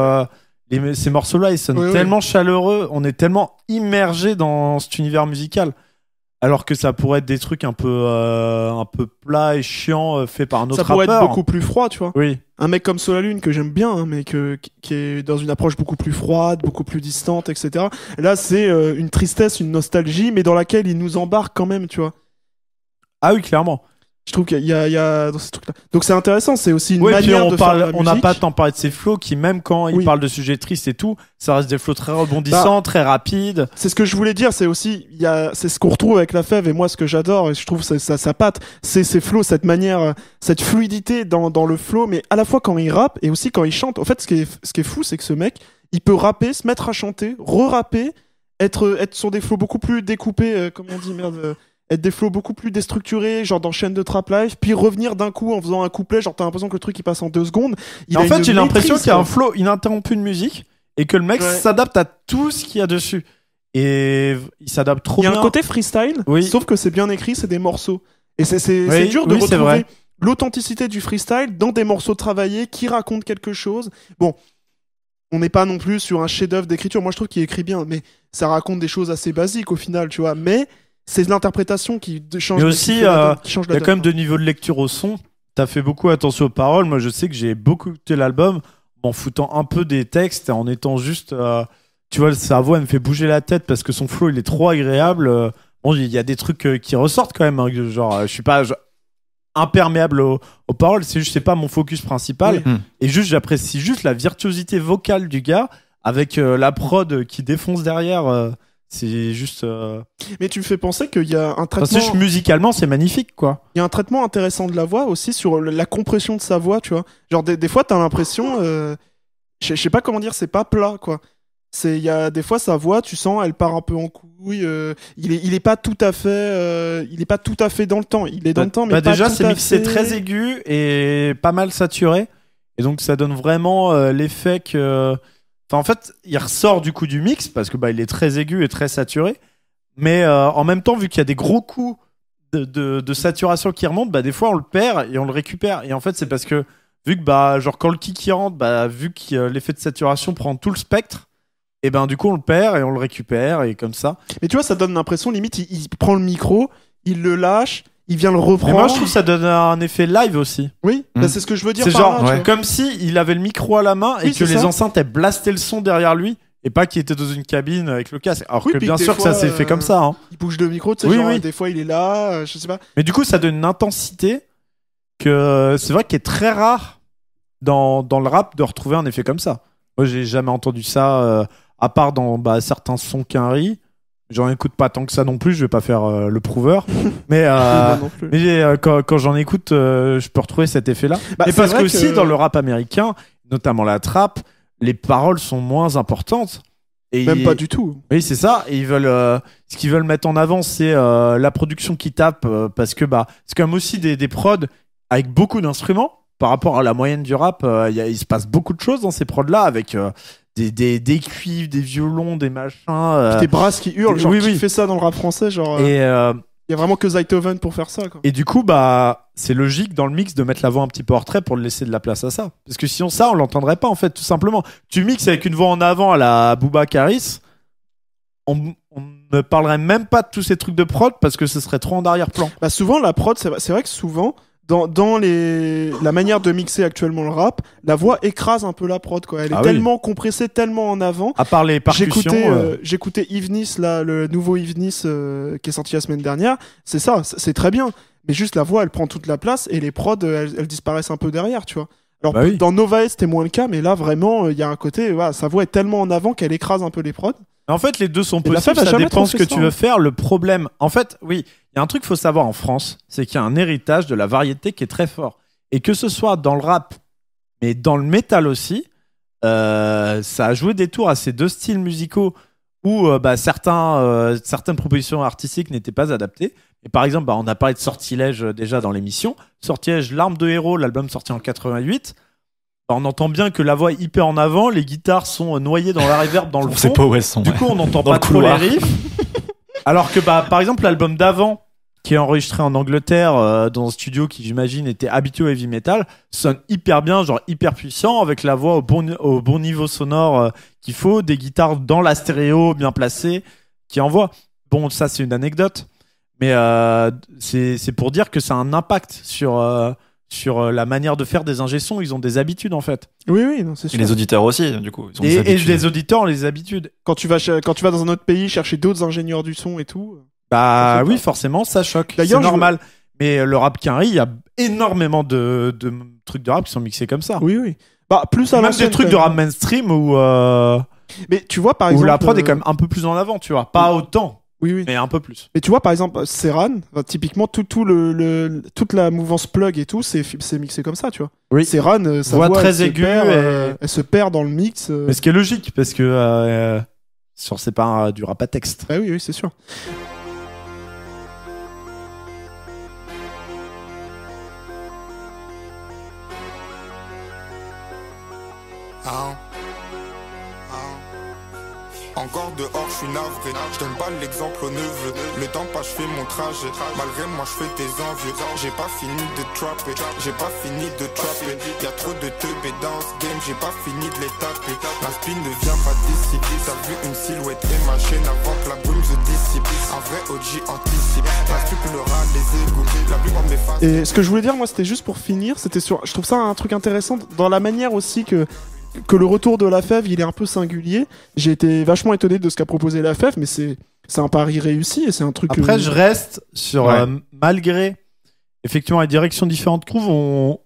ces morceaux-là, ils sonnent tellement chaleureux, on est tellement immergé dans cet univers musical. Alors que ça pourrait être des trucs un peu plats et chiants faits par un autre rappeur. Ça pourrait être beaucoup plus froid, tu vois. Oui. Un mec comme Solalune que j'aime bien, mais qui est dans une approche beaucoup plus froide, beaucoup plus distante, etc. Là, c'est une tristesse, une nostalgie, mais dans laquelle il nous embarque quand même, tu vois. Ah oui, clairement. Je trouve qu'il y a dans ces trucs-là. Donc c'est intéressant, c'est aussi une manière de faire de la musique. On n'a pas tant parlé de ses flows qui, même quand il parle de sujets tristes et tout, ça reste des flows très rebondissants, très rapides. C'est ce que je voulais dire, c'est aussi, c'est ce qu'on retrouve avec La Fève, et moi ce que j'adore, et je trouve ça patte, c'est ces flows, cette manière, cette fluidité dans le flow, mais à la fois quand il rappe et aussi quand il chante. En fait, ce qui est fou, c'est que ce mec, il peut rapper, se mettre à chanter, re-rapper, être sur des flows beaucoup plus découpés, comment on dit, être des flows beaucoup plus déstructurés, genre dans Chaîne de Trap Life, puis revenir d'un coup en faisant un couplet, genre t'as l'impression que le truc il passe en 2 secondes. En fait, j'ai l'impression qu'il y a un flow ininterrompu de musique et que le mec s'adapte à tout ce qu'il y a dessus. Et il s'adapte trop bien. Il y a un côté freestyle, sauf que c'est bien écrit, c'est des morceaux. Et c'est dur de retrouver l'authenticité du freestyle dans des morceaux travaillés qui racontent quelque chose. Bon, on n'est pas non plus sur un chef-d'œuvre d'écriture. Moi, je trouve qu'il écrit bien, mais ça raconte des choses assez basiques au final, tu vois. Mais c'est l'interprétation qui change. Mais aussi, il y a quand même de niveau de lecture au son. T'as fait beaucoup attention aux paroles. Moi, je sais que j'ai beaucoup écouté l'album en foutant un peu des textes et en étant juste. Tu vois, sa voix, elle me fait bouger la tête parce que son flow, il est trop agréable. Bon, il y a des trucs qui ressortent quand même. Hein, genre, je suis pas imperméable aux paroles. C'est juste, c'est pas mon focus principal. Oui. Et juste, j'apprécie juste la virtuosité vocale du gars avec la prod qui défonce derrière. C'est juste. Mais tu me fais penser qu'il y a un traitement. Juste musicalement, c'est magnifique, quoi. Il y a un traitement intéressant de la voix aussi sur la compression de sa voix, tu vois. Genre, des fois, t'as l'impression. Je sais pas comment dire, c'est pas plat, quoi. Il y a des fois, sa voix, tu sens, elle part un peu en couille. Il est pas tout à fait. Il est pas tout à fait dans le temps. Il est dans le temps, mais pas déjà, tout c'est à mixé fait... très aigu et pas mal saturé. Et donc, ça donne vraiment l'effet que. Enfin, en fait, il ressort du coup du mix parce que il est très aigu et très saturé. Mais en même temps, vu qu'il y a des gros coups de saturation qui remontent, des fois on le perd et on le récupère. Et en fait, c'est parce que vu que genre quand le kick y rentre, vu que l'effet de saturation prend tout le spectre, et du coup on le perd et on le récupère et comme ça. Mais tu vois, ça donne l'impression limite il prend le micro, il le lâche. Il vient le reprendre. Mais moi, je trouve que ça donne un effet live aussi. Oui, c'est ce que je veux dire. C'est par là, comme si il avait le micro à la main et que les enceintes aient blasté le son derrière lui et pas qu'il était dans une cabine avec le casque. Alors que bien sûr que ça s'est fait comme ça. Hein. Il bouge le micro, tu sais, des fois il est là, je sais pas. Mais du coup, ça donne une intensité que c'est vrai qu'il est très rare dans le rap de retrouver un effet comme ça. Moi, j'ai jamais entendu ça à part dans certains sons qu'un J'en écoute pas tant que ça non plus, je vais pas faire le prouveur. Mais, quand j'en écoute, je peux retrouver cet effet-là. Et parce que aussi, dans le rap américain, notamment la trap, les paroles sont moins importantes. Et même pas du tout. Oui, c'est ça. Et ce qu'ils veulent mettre en avant, c'est la production qui tape. Parce que c'est quand même aussi des prods avec beaucoup d'instruments. Par rapport à la moyenne du rap, il se passe beaucoup de choses dans ces prods-là avec... des cuivres, des violons, des machins. Des brasses qui hurlent, genre qui fait ça dans le rap français, genre. Et y a vraiment que Zaytoven pour faire ça, quoi. Et du coup, c'est logique dans le mix de mettre la voix un petit peu en retrait pour laisser de la place à ça. Parce que sinon ça, on l'entendrait pas en fait, tout simplement. Tu mixes avec une voix en avant à la Booba Karis, on ne parlerait même pas de tous ces trucs de prod parce que ce serait trop en arrière-plan. Souvent la prod, c'est vrai que souvent. Dans la manière de mixer actuellement le rap, la voix écrase un peu la prod, quoi. Elle est tellement compressée, tellement en avant. À part les percussions. J'écoutais Yves Nice, là, le nouveau Yves Nice qui est sorti la semaine dernière. C'est ça, c'est très bien. Mais juste la voix, elle prend toute la place et les prods, elles disparaissent un peu derrière, tu vois. Alors dans Novae, c'était moins le cas, mais là, vraiment, il y a un côté, sa voix est tellement en avant qu'elle écrase un peu les prods. En fait, les deux sont possibles, ça dépend ce que tu veux faire. Le problème, en fait, il y a un truc qu'il faut savoir en France, c'est qu'il y a un héritage de la variété qui est très fort. Et que ce soit dans le rap Mais dans le métal aussi, ça a joué des tours à ces deux styles musicaux où certaines propositions artistiques n'étaient pas adaptées. Et par exemple, on a parlé de Sortilège déjà dans l'émission. Sortilège, L'arme de héros, l'album sorti en 88. On entend bien que la voix est hyper en avant, les guitares sont noyées dans la reverb dans le On fond. sait pas où elles sont. Du coup, on n'entend Dans pas le trop les couloir. riffs. Alors que, par exemple, l'album d'avant, qui est enregistré en Angleterre, dans un studio qui, j'imagine, était habitué au heavy metal, sonne hyper bien, genre hyper puissant, avec la voix au bon niveau sonore qu'il faut, des guitares dans la stéréo bien placées, qui envoient. Bon, ça, c'est une anecdote. Mais c'est pour dire que ça a un impact sur la manière de faire des ingé-sons. Ils ont des habitudes, en fait. Oui, non, c'est Et sûr. les auditeurs aussi, du coup. Ils ont des Et habitudes. les auditeurs ont les habitudes. Quand tu vas dans un autre pays chercher d'autres ingénieurs du son et tout. Bah Ça fait oui, pas. forcément, ça choque. C'est D'ailleurs, normal. Mais le rap quinri, il y a énormément de trucs de rap qui sont mixés comme ça. Oui. Bah, plus à Même l'ancienne, des trucs quand de même. rap mainstream où Mais tu vois, par exemple. la prod est quand même un peu plus en avant, tu vois. Pas autant, Oui. mais un peu plus. Mais tu vois, par exemple, Serran, typiquement, toute la mouvance plug et tout, c'est mixé comme ça, tu vois. Oui. Serran, sa Voix voix, très elle se aiguë perd, et- elle se perd dans le mix. Mais ce qui est logique, parce que c'est pas du rap à texte. Bah oui, c'est sûr. Encore dehors, je suis navré. Je donne pas l'exemple au neveu. Le temps passe, je fais mon trajet. Malgré moi, je fais tes envieux. J'ai pas fini de trapper. J'ai pas fini de trapper. Y'a trop de teubés dans ce game. J'ai pas fini de les taper. La spin ne vient pas d'ici. T'as vu une silhouette et ma chaîne avant que la brume se dissipe. Un vrai OG anticipe. Reste plus que le rat des égouts. La plupart de mes faces. Et ce que je voulais dire, moi, c'était juste pour finir, c'était sur. Je trouve ça un truc intéressant dans la manière aussi que le retour de la Fève, il est un peu singulier. J'ai été vachement étonné de ce qu'a proposé la Fève, mais c'est un pari réussi et c'est un truc. Après, je reste sur Ouais. malgré effectivement les directions différentes qu'on trouve,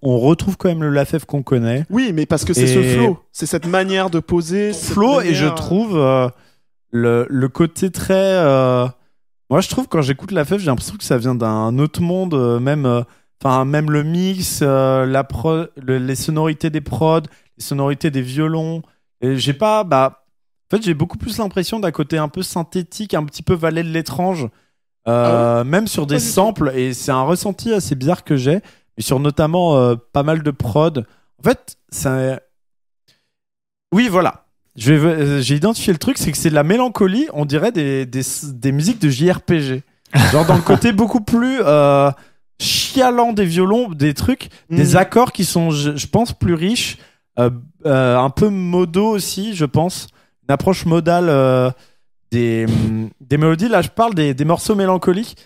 on retrouve quand même le Lafèvre qu'on connaît. Oui, mais parce que c'est Et- ce flow, c'est cette manière de poser. cette Flow, et manière- je trouve le côté très. Moi, je trouve quand j'écoute Lafèvre, j'ai l'impression que ça vient d'un autre monde, même le mix, les sonorités des prods, les sonorités des violons. Et j'ai pas. En fait, j'ai beaucoup plus l'impression d'un côté un peu synthétique, un petit peu Valet de l'étrange, même sur des Pas du tout. samples. Et c'est un ressenti assez bizarre que j'ai, et sur notamment pas mal de prod. En fait, ça. Oui, voilà. J'ai identifié le truc, c'est que c'est de la mélancolie, on dirait des musiques de JRPG. Genre dans le côté beaucoup plus chialant des violons, des trucs, des accords qui sont, je pense, plus riches, un peu modaux aussi, je pense. Une approche modale des mélodies. Là, je parle des morceaux mélancoliques.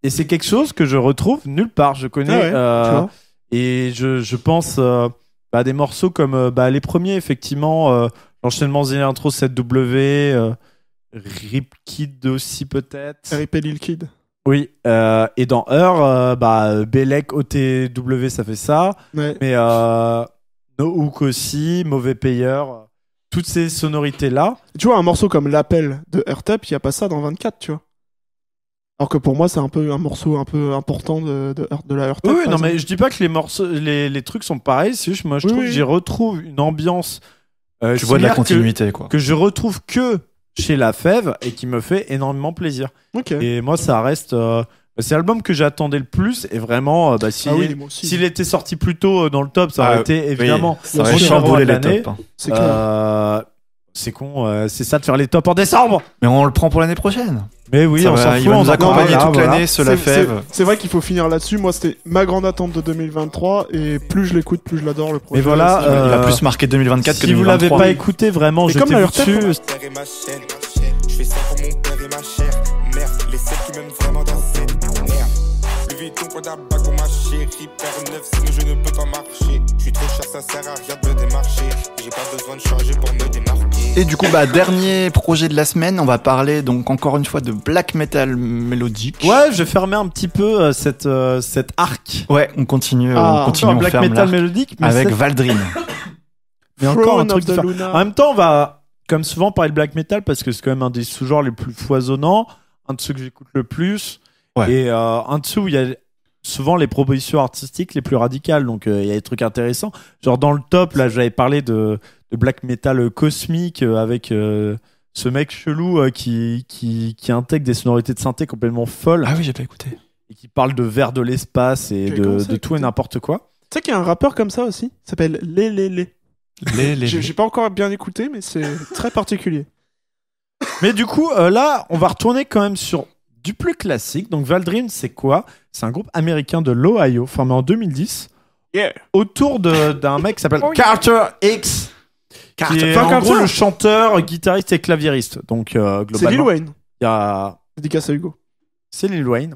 Et c'est quelque chose que je retrouve nulle part. Je connais. Ah ouais, tu vois. Et je pense à des morceaux comme les premiers, effectivement. L'enchaînement des intros 7W, Rip Kid aussi peut-être. R.I.P. Lil Kid. Oui, et dans Heur, Belek, OTW, ça fait ça. Ouais. Mais No Hook aussi, Mauvais Payeur, toutes ces sonorités-là. Tu vois, un morceau comme L'Appel de R.T.P., il n'y a pas ça dans 24, tu vois. Alors que pour moi, c'est un peu un morceau un peu important de la R.T.P. Oui, par non, exemple. mais je dis pas que les morceaux, les trucs sont pareils, c'est juste, moi, je Oui, trouve oui. que j'y retrouve une ambiance. Tu vois de la similaire continuité, quoi. que je retrouve que chez La Fève et qui me fait énormément plaisir. Ok. Et moi, ça reste. C'est l'album que j'attendais le plus. Et vraiment, si, Ah oui, moi aussi. s'il était sorti plus tôt dans le top, ça aurait été évidemment. Ça aurait Bien sûr. chamboulé les l'année. tops. hein. C'est clair. C'est con, c'est ça de faire les tops en décembre. Mais on le prend pour l'année prochaine. Mais oui, Ça on va, s'en il fout. va on nous en accompagner parlera, toute voilà. l'année, ce La Fève. C'est vrai qu'il faut finir là-dessus. Moi, c'était ma grande attente de 2023. Et plus je l'écoute, plus je l'adore, le projet. Mais voilà, C'est- Il a plus marqué 2024 que Si vous l'avez 2023. pas écouté, vraiment, Et comme jetez-vous la R.T.P., dessus. Mon père et ma chaîne. Je fais ça pour mon père et ma chair. Merde, les seuls qui m'aiment vraiment dans cette merde. Le Vuitton pour ta bague pour ma chérie. Père neuf, sinon je ne peux pas marcher. Je suis trop cher, ça sert à rien de me démarcher. J'ai pas besoin de changer pour me démarquer. Et du coup, dernier projet de la semaine, on va parler donc encore une fois de black metal mélodique. Ouais, je vais fermer un petit peu cet arc. Ouais, on continue, Ah, on continue, Un on black ferme metal l'arc mélodique, mais avec c'est- Valdrin. mais encore un Throne truc of the différent. Luna. En même temps, on va, comme souvent, parler de black metal parce que c'est quand même un des sous-genres les plus foisonnants, un de ceux que j'écoute le plus. Ouais. Et un de ceux où il y a souvent les propositions artistiques les plus radicales. Donc il y a des trucs intéressants. Genre dans le top, là, j'avais parlé de black metal cosmique avec ce mec chelou qui intègre des sonorités de synthé complètement folles Ah oui, j'ai pas écouté. et qui parle de vers de l'espace et J'ai commencé à de tout et écouter. n'importe quoi. Tu sais qu'il y a un rappeur comme ça aussi, il s'appelle Lé. J'ai pas encore bien écouté, mais c'est très particulier. Mais du coup, là, on va retourner quand même sur du plus classique. Donc Valdream, c'est quoi? C'est un groupe américain de l'Ohio formé en 2010 Yeah. autour d'un mec qui s'appelle Oh, yeah. Carter Hicks, qui est en gros le chanteur, guitariste et claviériste. Donc globalement, C'est Lil Wayne. il y a... Dédicace à Hugo. c'est Lil Wayne.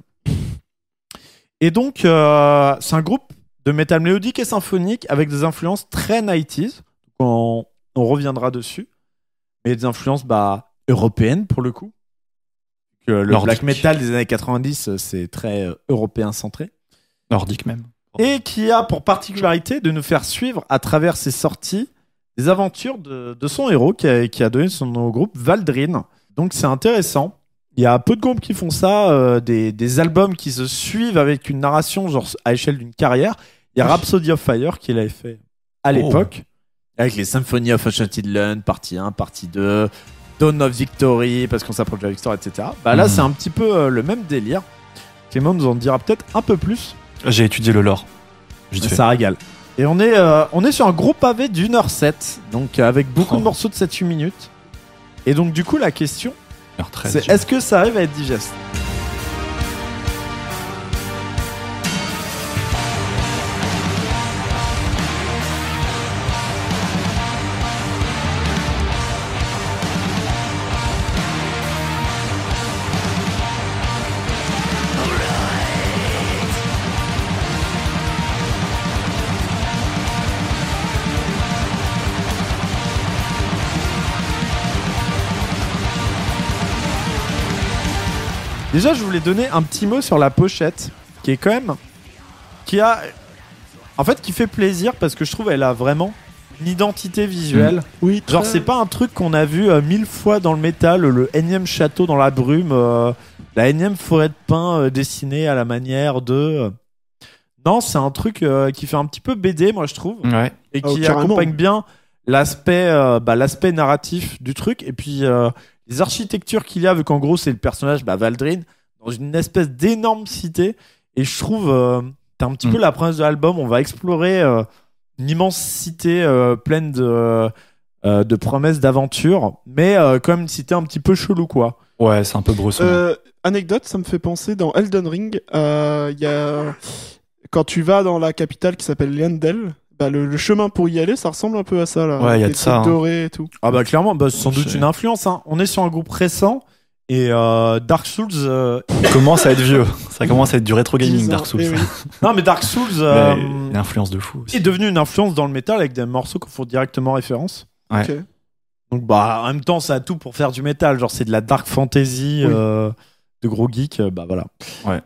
Et donc, c'est un groupe de métal mélodique et symphonique avec des influences très 90s. On reviendra dessus. Mais des influences européennes pour le coup. Que le Nordique. black metal des années 90, c'est très européen centré. Nordique même. Et qui a pour particularité de nous faire suivre à travers ses sorties des aventures de son héros qui a donné son nom au groupe, Valdrin. Donc c'est intéressant. Il y a peu de groupes qui font ça, des albums qui se suivent avec une narration genre à échelle d'une carrière. Il y a Rhapsody of Fire qui l'avait fait à l'époque, avec les Symphony of Enchanted Land, partie 1, partie 2, Dawn of Victory, parce qu'on s'approche de la victoire, etc. Là, c'est un petit peu le même délire. Clément nous en dira peut-être un peu plus. J'ai étudié le lore. Vite fait. Ça régale. Et on est sur un gros pavé d'1h07, donc avec beaucoup de morceaux de 7-8 minutes. Et donc du coup la question, 1h13, c'est est-ce que ça arrive à être digeste? Déjà, je voulais donner un petit mot sur la pochette, qui est quand même, qui fait plaisir parce que je trouve elle a vraiment une identité visuelle. Oui, Genre, c'est pas un truc qu'on a vu 1000 fois dans le métal, le énième château dans la brume, la énième forêt de pins dessinée à la manière de. Non, c'est un truc qui fait un petit peu BD, moi je trouve, Ouais. et Oh, qui carrément. accompagne bien l'aspect narratif du truc, et puis les architectures qu'il y a, vu qu'en gros c'est le personnage Valdrin dans une espèce d'énorme cité, et je trouve t'as un petit peu la promesse de l'album, on va explorer une immense cité pleine de promesses d'aventure, mais quand même une cité un petit peu chelou quoi. Ouais, c'est un peu bresson. Anecdote, ça me fait penser dans Elden Ring, il y a... quand tu vas dans la capitale qui s'appelle Liandel, le chemin pour y aller, ça ressemble un peu à ça là. Ouais, il y a Des de ça, trucs hein. dorés et tout. Ah clairement, c'est sans doute C'est- une influence, hein. On est sur un groupe récent, et Dark Souls Commence à être vieux. Ça commence à être du rétro gaming, 10 ans, Dark Souls. eh oui. non mais Dark Souls Mais une influence de fou aussi. est devenu une influence dans le métal avec des morceaux qu'on font directement référence. Ouais. Ok. Donc en même temps ça a tout pour faire du métal, genre c'est de la dark fantasy Oui. de gros geeks, voilà. Ouais.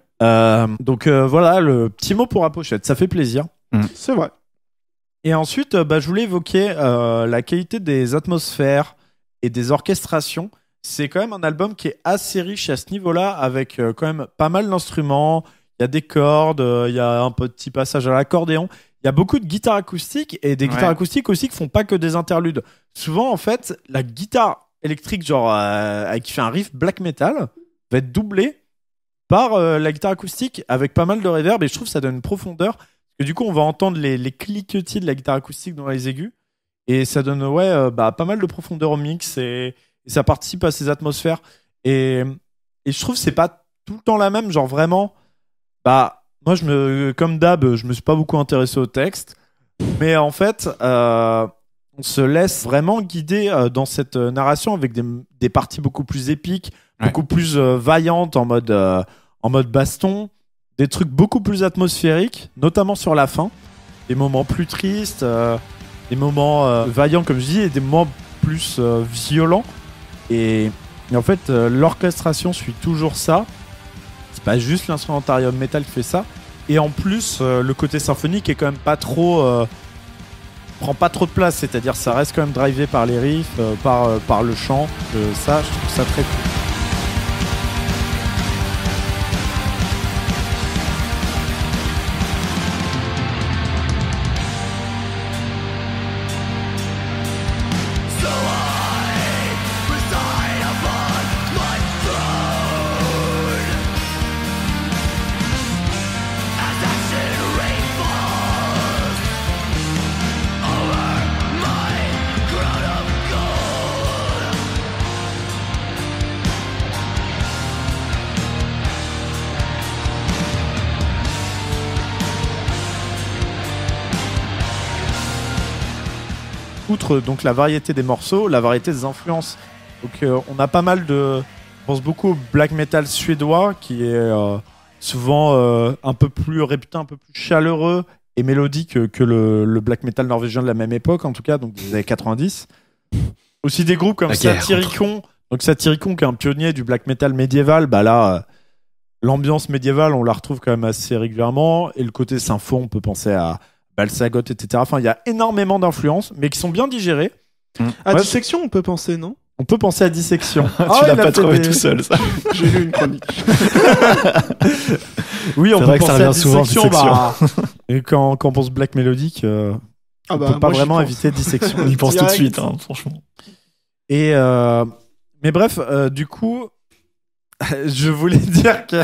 Donc voilà le petit mot pour la pochette, ça fait plaisir. C'est vrai. Et ensuite je voulais évoquer la qualité des atmosphères et des orchestrations. C'est quand même un album qui est assez riche à ce niveau-là, avec quand même pas mal d'instruments. Il y a des cordes, il y a un petit passage à l'accordéon. Il y a beaucoup de guitares acoustiques et des guitares acoustiques aussi qui font pas que des interludes. Souvent, en fait, la guitare électrique, genre qui fait un riff black metal, va être doublée par la guitare acoustique avec pas mal de reverb, et je trouve que ça donne une profondeur. Parce que du coup, on va entendre les cliquetis de la guitare acoustique dans les aigus, et ça donne pas mal de profondeur au mix, et ça participe à ces atmosphères. Et je trouve que c'est pas tout le temps la même, genre vraiment. Moi, comme d'hab, je me suis pas beaucoup intéressé au texte, mais en fait, on se laisse vraiment guider dans cette narration avec des parties beaucoup plus épiques, beaucoup plus vaillantes en mode baston, des trucs beaucoup plus atmosphériques, notamment sur la fin, des moments plus tristes, des moments vaillants comme je dis, et des moments plus violents. Et en fait, l'orchestration suit toujours ça. C'est pas juste l'instrumentarium metal qui fait ça. Et en plus, le côté symphonique est quand même pas trop prend pas trop de place, c'est-à-dire ça reste quand même drivé par les riffs, par le chant. Ça, je trouve ça très cool. outre donc la variété des morceaux, la variété des influences. Donc on a pas mal de... Je pense beaucoup au black metal suédois qui est souvent un peu plus réputé, un peu plus chaleureux et mélodique que le black metal norvégien de la même époque, en tout cas, donc des années 90. Aussi des groupes comme Satyricon. Donc Satyricon qui est un pionnier du black metal médiéval, bah là, l'ambiance médiévale, on la retrouve quand même assez régulièrement. Et le côté sympho, on peut penser à Balsagot, etc. Enfin, il y a énormément d'influences, mais qui sont bien digérées. À Ouais. Dissection, on peut penser, non? On peut penser à Dissection. Tu l'as pas trouvé tout seul, ça. J'ai lu une chronique. Oui, on C'est peut vrai que ça penser à revient souvent, Dissection. Et quand on pense black mélodique, on peut pas moi, j'y vraiment pense. éviter Dissection. On y pense tout de Direct. suite, hein, franchement. Et mais bref, du coup, je voulais dire que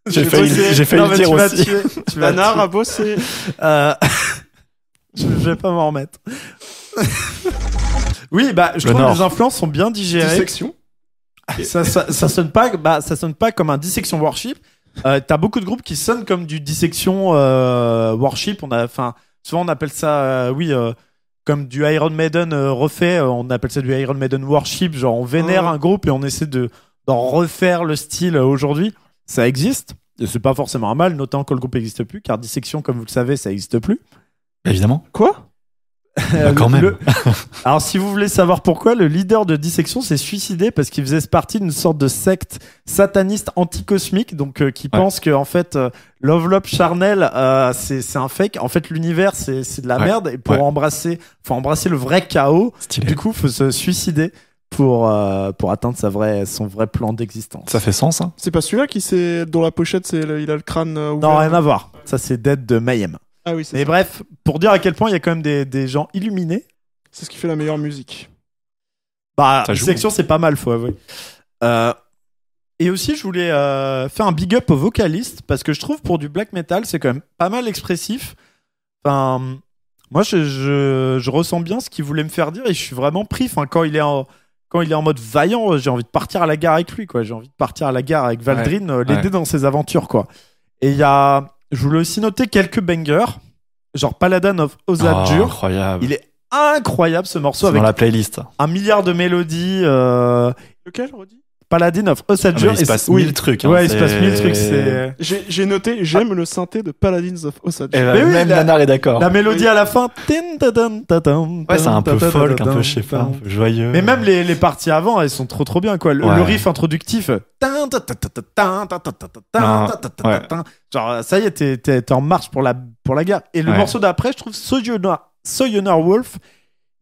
J'ai failli Non, le mais dire tu vas aussi. tuer, tu vas Nanar tuer. a bossé. Je vais pas m'en remettre. Oui, bah je Le trouve que Nord. les influences sont bien digérées. Dissection. Ça sonne pas, ça sonne pas comme un Dissection Worship. T'as beaucoup de groupes qui sonnent comme du Dissection Worship. Souvent on appelle ça, comme du Iron Maiden refait. On appelle ça du Iron Maiden Worship. Genre on vénère un groupe et on essaie d'en refaire le style aujourd'hui. Ça existe. Et c'est pas forcément un mal, notamment quand le groupe n'existe plus, car Dissection, comme vous le savez, ça n'existe plus. Évidemment. Quoi? Bah, quand même. Alors, si vous voulez savoir pourquoi, le leader de Dissection s'est suicidé parce qu'il faisait partie d'une sorte de secte sataniste anticosmique, donc qui pense que en fait, Love Love Charnel, c'est un fake. En fait, l'univers, c'est de la merde. Et pour faut embrasser le vrai chaos. Stylé. Du coup, faut se suicider pour atteindre son vrai plan d'existence. Ça fait sens, hein. C'est pas celui-là dont la pochette, il a le crâne ouvert. Non, rien à voir. Ça, c'est Dead de Mayhem. Ah oui, c'est Mais ça. bref, pour dire à quel point il y a quand même des gens illuminés. C'est ce qui fait la meilleure musique. Bah, Ça joue. Dissection, c'est pas mal, faut avouer. Et aussi, je voulais faire un big up au vocaliste parce que je trouve pour du black metal, c'est quand même pas mal expressif. Enfin, moi, je ressens bien ce qu'il voulait me faire dire et je suis vraiment pris. Enfin, quand il est en mode vaillant, j'ai envie de partir à la gare avec lui, quoi. J'ai envie de partir à la gare avec Valdrin, l'aider dans ses aventures, quoi. Et je voulais aussi noter quelques bangers, genre Paladin of Osadur. Incroyable. Il est incroyable ce morceau C'est avec dans la playlist. 1 milliard de mélodies. Lequel, redis? Paladin of Ah, Osadur. mais il se passe oui. 1000 trucs. Hein, Ouais, il se passe 1000 trucs. C'est J'ai noté, j'aime le synthé de Paladins of Osadur. Et Mais oui, même Nanar est d'accord. la mélodie à la fin. Ouais, c'est un peu folk, un peu, je sais pas, un peu joyeux. Mais même les parties avant, elles sont trop bien, quoi. Le riff introductif. Genre, ça y est, t'es en marche pour la guerre. Et le morceau d'après, je trouve Sojourner Wolf,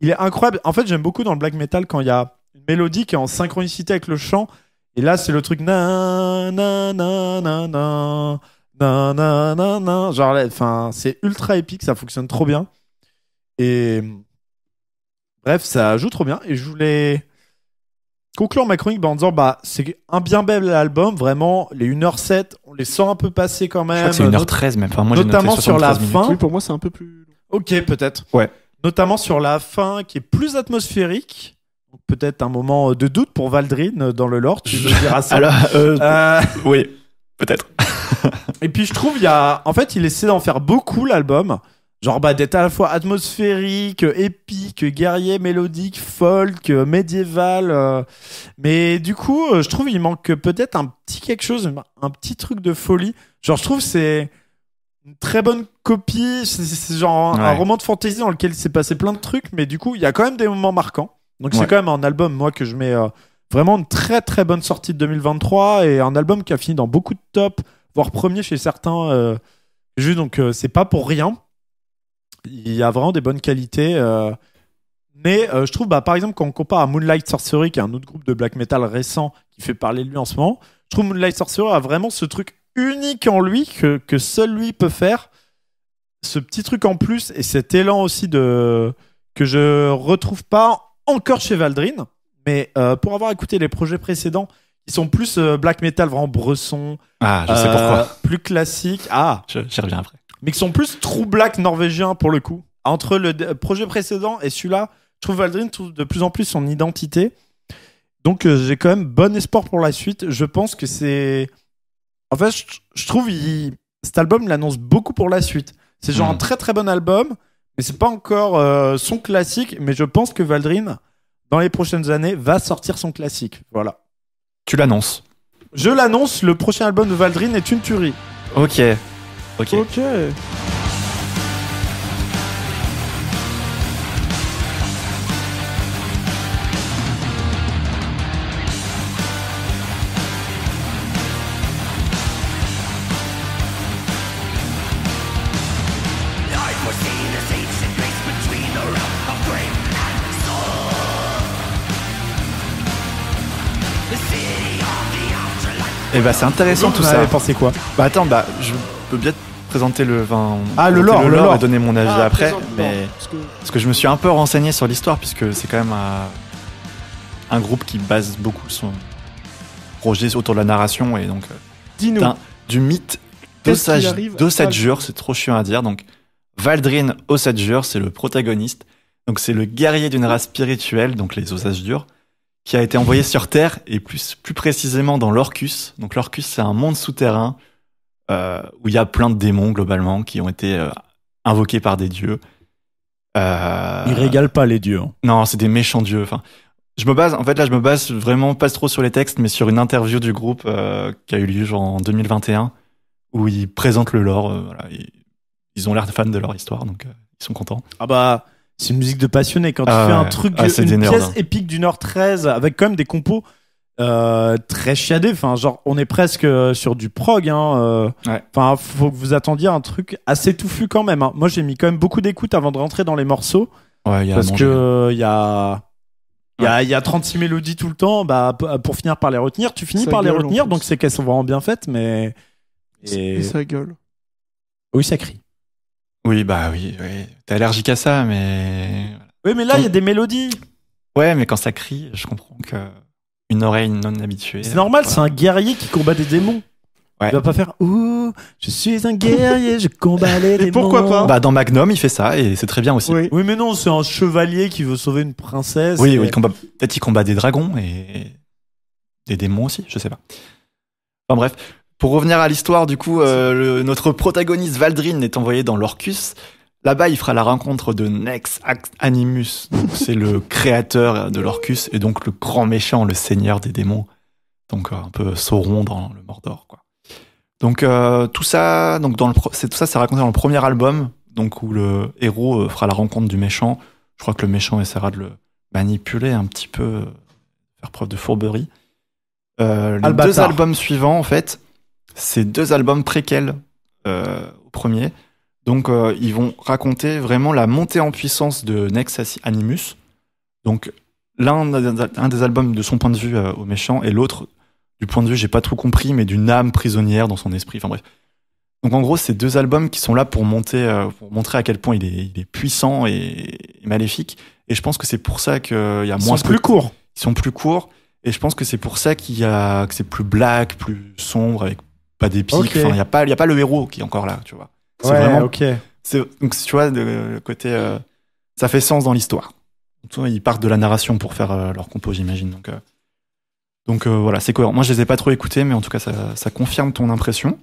il est incroyable. En fait, j'aime beaucoup dans le black metal quand il y a une mélodie qui est en synchronicité avec le chant. Et là, c'est le truc na na na na na na na na na. Genre, enfin, c'est ultra épique, ça fonctionne trop bien. Et bref, ça joue trop bien. Et je voulais conclure ma chronique en disant, c'est un bien bel album, vraiment. Les 1h07, on les sent un peu passer quand Je même. crois que c'est 1h13 même. Enfin, moi, j'ai noté Notamment sur la 73 minutes. fin. Oui, pour moi, c'est un peu plus. Ok, peut-être. Ouais. Notamment sur la fin qui est plus atmosphérique. Donc, peut-être un moment de doute pour Valdrin dans le lore, tu me diras ça. Alors, oui, peut-être. Et puis je trouve, en fait, il essaie d'en faire beaucoup l'album. Genre d'être à la fois atmosphérique, épique, guerrier, mélodique, folk, médiéval. Mais du coup, je trouve il manque peut-être un petit quelque chose, un petit truc de folie. Genre, je trouve c'est une très bonne copie. C'est genre un roman de fantasy dans lequel il s'est passé plein de trucs, mais du coup, il y a quand même des moments marquants. Donc c'est quand même un album, moi, que je mets vraiment une très très bonne sortie de 2023 et un album qui a fini dans beaucoup de tops, voire premier chez certains. Donc c'est pas pour rien. Il y a vraiment des bonnes qualités. Mais je trouve, par exemple, quand on compare à Moonlight Sorcery, qui est un autre groupe de black metal récent qui fait parler de lui en ce moment, je trouve Moonlight Sorcery a vraiment ce truc unique en lui que seul lui peut faire. Ce petit truc en plus et cet élan aussi que je retrouve pas encore chez Valdrin. Mais pour avoir écouté les projets précédents, ils sont plus black metal, vraiment bresson. Ah, je sais pourquoi. Plus classique. J'y reviens après. Mais qui sont plus true black norvégien pour le coup. Entre le projet précédent et celui-là, je trouve Valdrin trouve de plus en plus son identité. Donc j'ai quand même bon espoir pour la suite. Je pense que c'est... En fait, je trouve cet album l'annonce beaucoup pour la suite. C'est genre un très très bon album, Mais c'est pas encore son classique, mais je pense que Valdrin, dans les prochaines années, va sortir son classique. Voilà. Tu l'annonces. Je l'annonce, le prochain album de Valdrin est une tuerie. Ok. Ok. Et bah c'est intéressant tout Vous en ça. avez pensé quoi? Bah attends, bah je peux bien te présenter le vin. Ah, le lore. Et donner mon avis Ah, après. présente, Mais non, parce que- parce que je me suis un peu renseigné sur l'histoire puisque c'est quand même un groupe qui base beaucoup son projet autour de la narration et donc Dis-nous. du mythe Qu'est-ce qui arrive à d'Osadjur, c'est trop chiant à dire. Donc Valdrin Osadjur, c'est le protagoniste. Donc c'est le guerrier d'une race spirituelle, donc les Osadjur, qui a été envoyé sur Terre et plus précisément dans l'Orcus. Donc l'Orcus, c'est un monde souterrain où il y a plein de démons globalement qui ont été invoqués par des dieux. Il régale pas les dieux. Non, c'est des méchants dieux. Enfin, je me base vraiment pas trop sur les textes, mais sur une interview du groupe qui a eu lieu genre en 2021 où ils présentent le lore. Voilà, ils ont l'air fans de leur histoire, donc ils sont contents. Ah bah, c'est une musique de passionné. Quand tu Ah fais un ouais. truc, Ah, c'est une des nerds, pièce hein. épique d'une heure 13 avec quand même des compos très chiadés. Enfin, genre, on est presque sur du prog. Hein, Ouais. Enfin, faut que vous attendiez un truc assez touffu quand même. Hein. Moi, j'ai mis quand même beaucoup d'écoute avant de rentrer dans les morceaux Ouais, il y a à parce manger. que il y a 36 mélodies tout le temps. Bah, pour finir par les retenir, tu finis Ça par les gueule, en retenir, plus. donc c'est qu'elles sont vraiment bien faites, mais Et ça gueule. oui, ça crie. Oui, bah oui. T'es allergique à ça, mais Oui, mais là, il y a des mélodies. ouais, mais quand ça crie, je comprends que une oreille non habituée. C'est normal, voilà. c'est un guerrier qui combat des démons. Ouais. Il va pas faire ouh, je suis un guerrier, je combats les démons. pourquoi pas Bah dans Magnum, il fait ça et c'est très bien aussi. Oui. Oui, mais non, c'est un chevalier qui veut sauver une princesse. Oui, et- oui, peut-être il combat des dragons et des démons aussi, je sais pas. Enfin bref, pour revenir à l'histoire, du coup, notre protagoniste Valdrin est envoyé dans l'Orcus. Là-bas, il fera la rencontre de Nex Animus. Donc, c'est le créateur de l'Orcus et donc le grand méchant, le seigneur des démons. Donc un peu Sauron dans le Mordor, quoi. Donc tout ça, c'est raconté dans le premier album, donc où le héros fera la rencontre du méchant. Je crois que le méchant essaiera de le manipuler un petit peu, faire preuve de fourberie. Les Albatar. 2 albums suivants, en fait, c'est 2 albums préquels au premier. Donc ils vont raconter vraiment la montée en puissance de Nex Animus. Donc un des albums de son point de vue au méchant et l'autre du point de vue, j'ai pas trop compris, mais d'une âme prisonnière dans son esprit. Enfin bref. Donc en gros, c'est 2 albums qui sont là pour montrer à quel point il est puissant et maléfique. Et je pense que c'est pour ça qu'il y a Ils moins sont plus courts. Ils sont plus courts. Et je pense que c'est pour ça que c'est plus black, plus sombre, avec pas d'épique. Ok. Enfin, il y a pas le héros qui est encore là, tu vois. C'est Ouais, vraiment, ok. donc tu vois, le côté, ça fait sens dans l'histoire. Ils partent de la narration pour faire leur compo, j'imagine. Donc voilà, c'est cohérent. Moi, je les ai pas trop écoutés, mais en tout cas, ça confirme ton impression.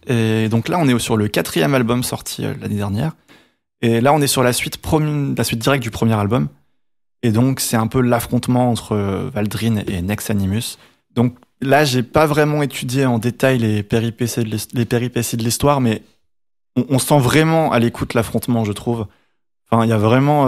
Et donc là, on est sur le 4e album sorti l'année dernière. Et là, on est sur la suite directe du premier album. Et donc, c'est un peu l'affrontement entre Valdrin et Nex Animus. Donc là, j'ai pas vraiment étudié en détail les péripéties de l'histoire, mais on sent vraiment à l'écoute l'affrontement, je trouve. Enfin, il y a vraiment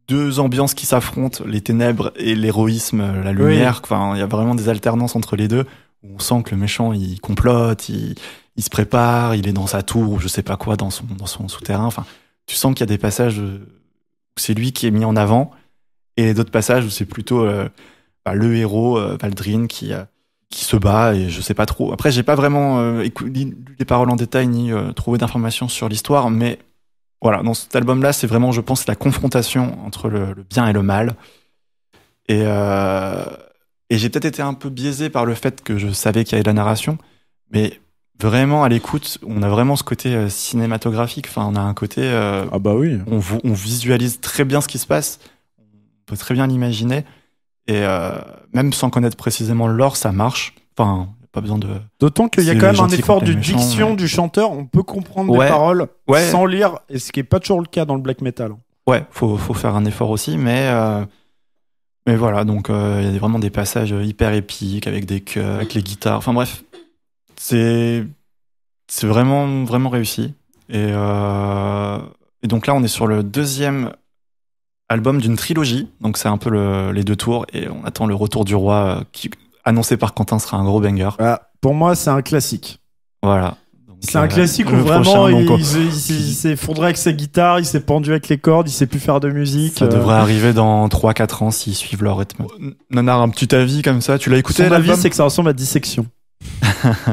2 ambiances qui s'affrontent, les ténèbres et l'héroïsme, la lumière. Enfin, il y a vraiment des alternances entre les deux. Où on sent que le méchant, il complote, il se prépare, il est dans sa tour ou je sais pas quoi, dans son souterrain. Enfin, tu sens qu'il y a des passages où c'est lui qui est mis en avant et d'autres passages où c'est plutôt le héros, Valdrin, qui se bat et je sais pas trop. Après, j'ai pas vraiment lu les paroles en détail ni trouvé d'informations sur l'histoire, mais voilà, dans cet album-là, c'est vraiment, je pense, la confrontation entre le bien et le mal. Et j'ai peut-être été un peu biaisé par le fait que je savais qu'il y avait de la narration, mais vraiment à l'écoute, on a vraiment ce côté cinématographique. Enfin, on a un côté, Ah bah oui. on visualise très bien ce qui se passe, on peut très bien l'imaginer, et même sans connaître précisément le lore, ça marche. Enfin, pas besoin de. D'autant qu'il y a C'est quand même les un gentils effort contre les de méchants, diction ouais. du chanteur. On peut comprendre Ouais. des paroles Ouais. sans lire, et ce qui est pas toujours le cas dans le black metal. Ouais, faut faire un effort aussi, mais voilà, donc il y a vraiment des passages hyper épiques avec des chœurs, avec les guitares. Enfin bref, c'est vraiment vraiment réussi. Et donc là, on est sur le deuxième album d'une trilogie. Donc c'est un peu les deux tours, et on attend le retour du roi qui annoncé par Quentin sera un gros banger. Voilà. Pour moi, c'est un classique. Voilà. Donc, C'est un classique où le vraiment prochain, il, donc, il s'est effondré avec sa guitare, il s'est pendu avec les cordes, il sait plus faire de musique. ça devrait arriver dans 3-4 ans s'ils suivent leur rythme. Nanar, un petit avis comme ça, tu l'as écouté Son avis, l'album? c'est que ça ressemble à Dissection.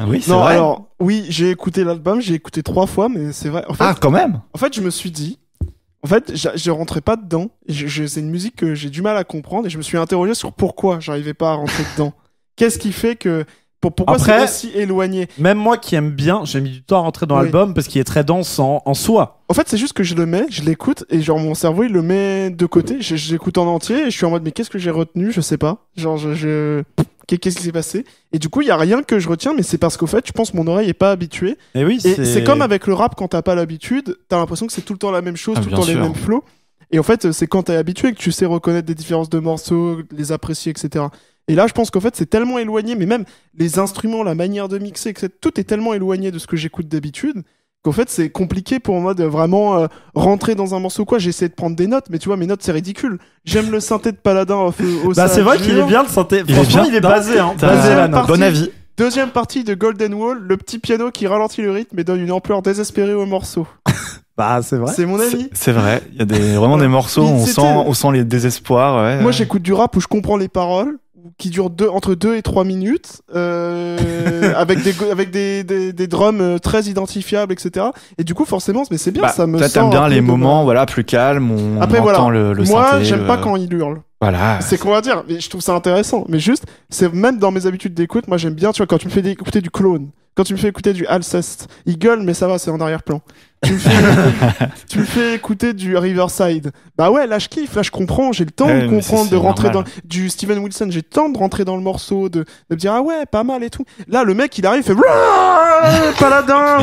Oui, c'est Non, vrai. alors, oui, j'ai écouté l'album, j'ai écouté 3 fois, mais c'est vrai. Ah, quand même. En fait, je me suis dit, en fait, je rentrais pas dedans. C'est une musique que j'ai du mal à comprendre et je me suis interrogé sur pourquoi j'arrivais pas à rentrer dedans. Qu'est-ce qui fait que. Pourquoi Après- c'est aussi éloigné? Même moi qui aime bien, j'ai mis du temps à rentrer dans Oui. l'album parce qu'il est très dense en soi. En fait, c'est juste que je le mets, je l'écoute et genre mon cerveau il le met de côté. Je l'écoute en entier et je suis en mode mais qu'est-ce que j'ai retenu? Je sais pas. Genre qu'est-ce qui s'est passé? Et du coup, il y a rien que je retiens, mais c'est parce qu'au fait, je pense que mon oreille est pas habituée. Et oui, Et c'est comme avec le rap, quand t'as pas l'habitude, t'as l'impression que c'est tout le temps la même chose, Ah, tout le bien temps les sûr. mêmes flows. Et en fait, c'est quand t'es habitué que tu sais reconnaître des différences de morceaux, les apprécier, etc. Et là, je pense qu'en fait, c'est tellement éloigné, mais même les instruments, la manière de mixer, etc., tout est tellement éloigné de ce que j'écoute d'habitude qu'en fait, c'est compliqué pour moi de vraiment rentrer dans un morceau. Quoi, j'essaie de prendre des notes, mais tu vois, mes notes, c'est ridicule. J'aime le synthé de Paladin au Bah, c'est vrai qu'il est bien le synthé. Il est Franchement, bien. il est Non, basé, hein. T'as Basé un là, non. bon avis. Deuxième partie de Golden Wall, le petit piano qui ralentit le rythme et donne une ampleur désespérée au morceau. Bah, c'est vrai. C'est mon avis. C'est vrai. Il y a vraiment des morceaux où C'était- on sent les désespoirs. Ouais. Moi, j'écoute du rap où je comprends les paroles, qui durent entre 2 et 3 minutes, avec des drums très identifiables, etc. Et du coup, forcément, mais c'est bien, Bah, ça me toi, sort t'aimes un bien peu les de- moments, voilà, plus calmes. On Après, entend voilà. le Moi, synthé, j'aime pas quand il hurle. Voilà. C'est qu'on va dire, mais je trouve ça intéressant. Mais juste, c'est même dans mes habitudes d'écoute, moi j'aime bien, tu vois, quand tu me fais écouter du Clone, quand tu me fais écouter du Alceste, il gueule, mais ça va, c'est en arrière-plan. Tu me fais écouter du Riverside. Bah ouais, là je kiffe, là je comprends, j'ai le temps Ouais, de mais comprendre, c'est de rentrer normal. dans. Du Steven Wilson, j'ai le temps de rentrer dans le morceau, de me dire ah ouais, pas mal et tout. Là, le mec il arrive, il fait Ouah, Paladin,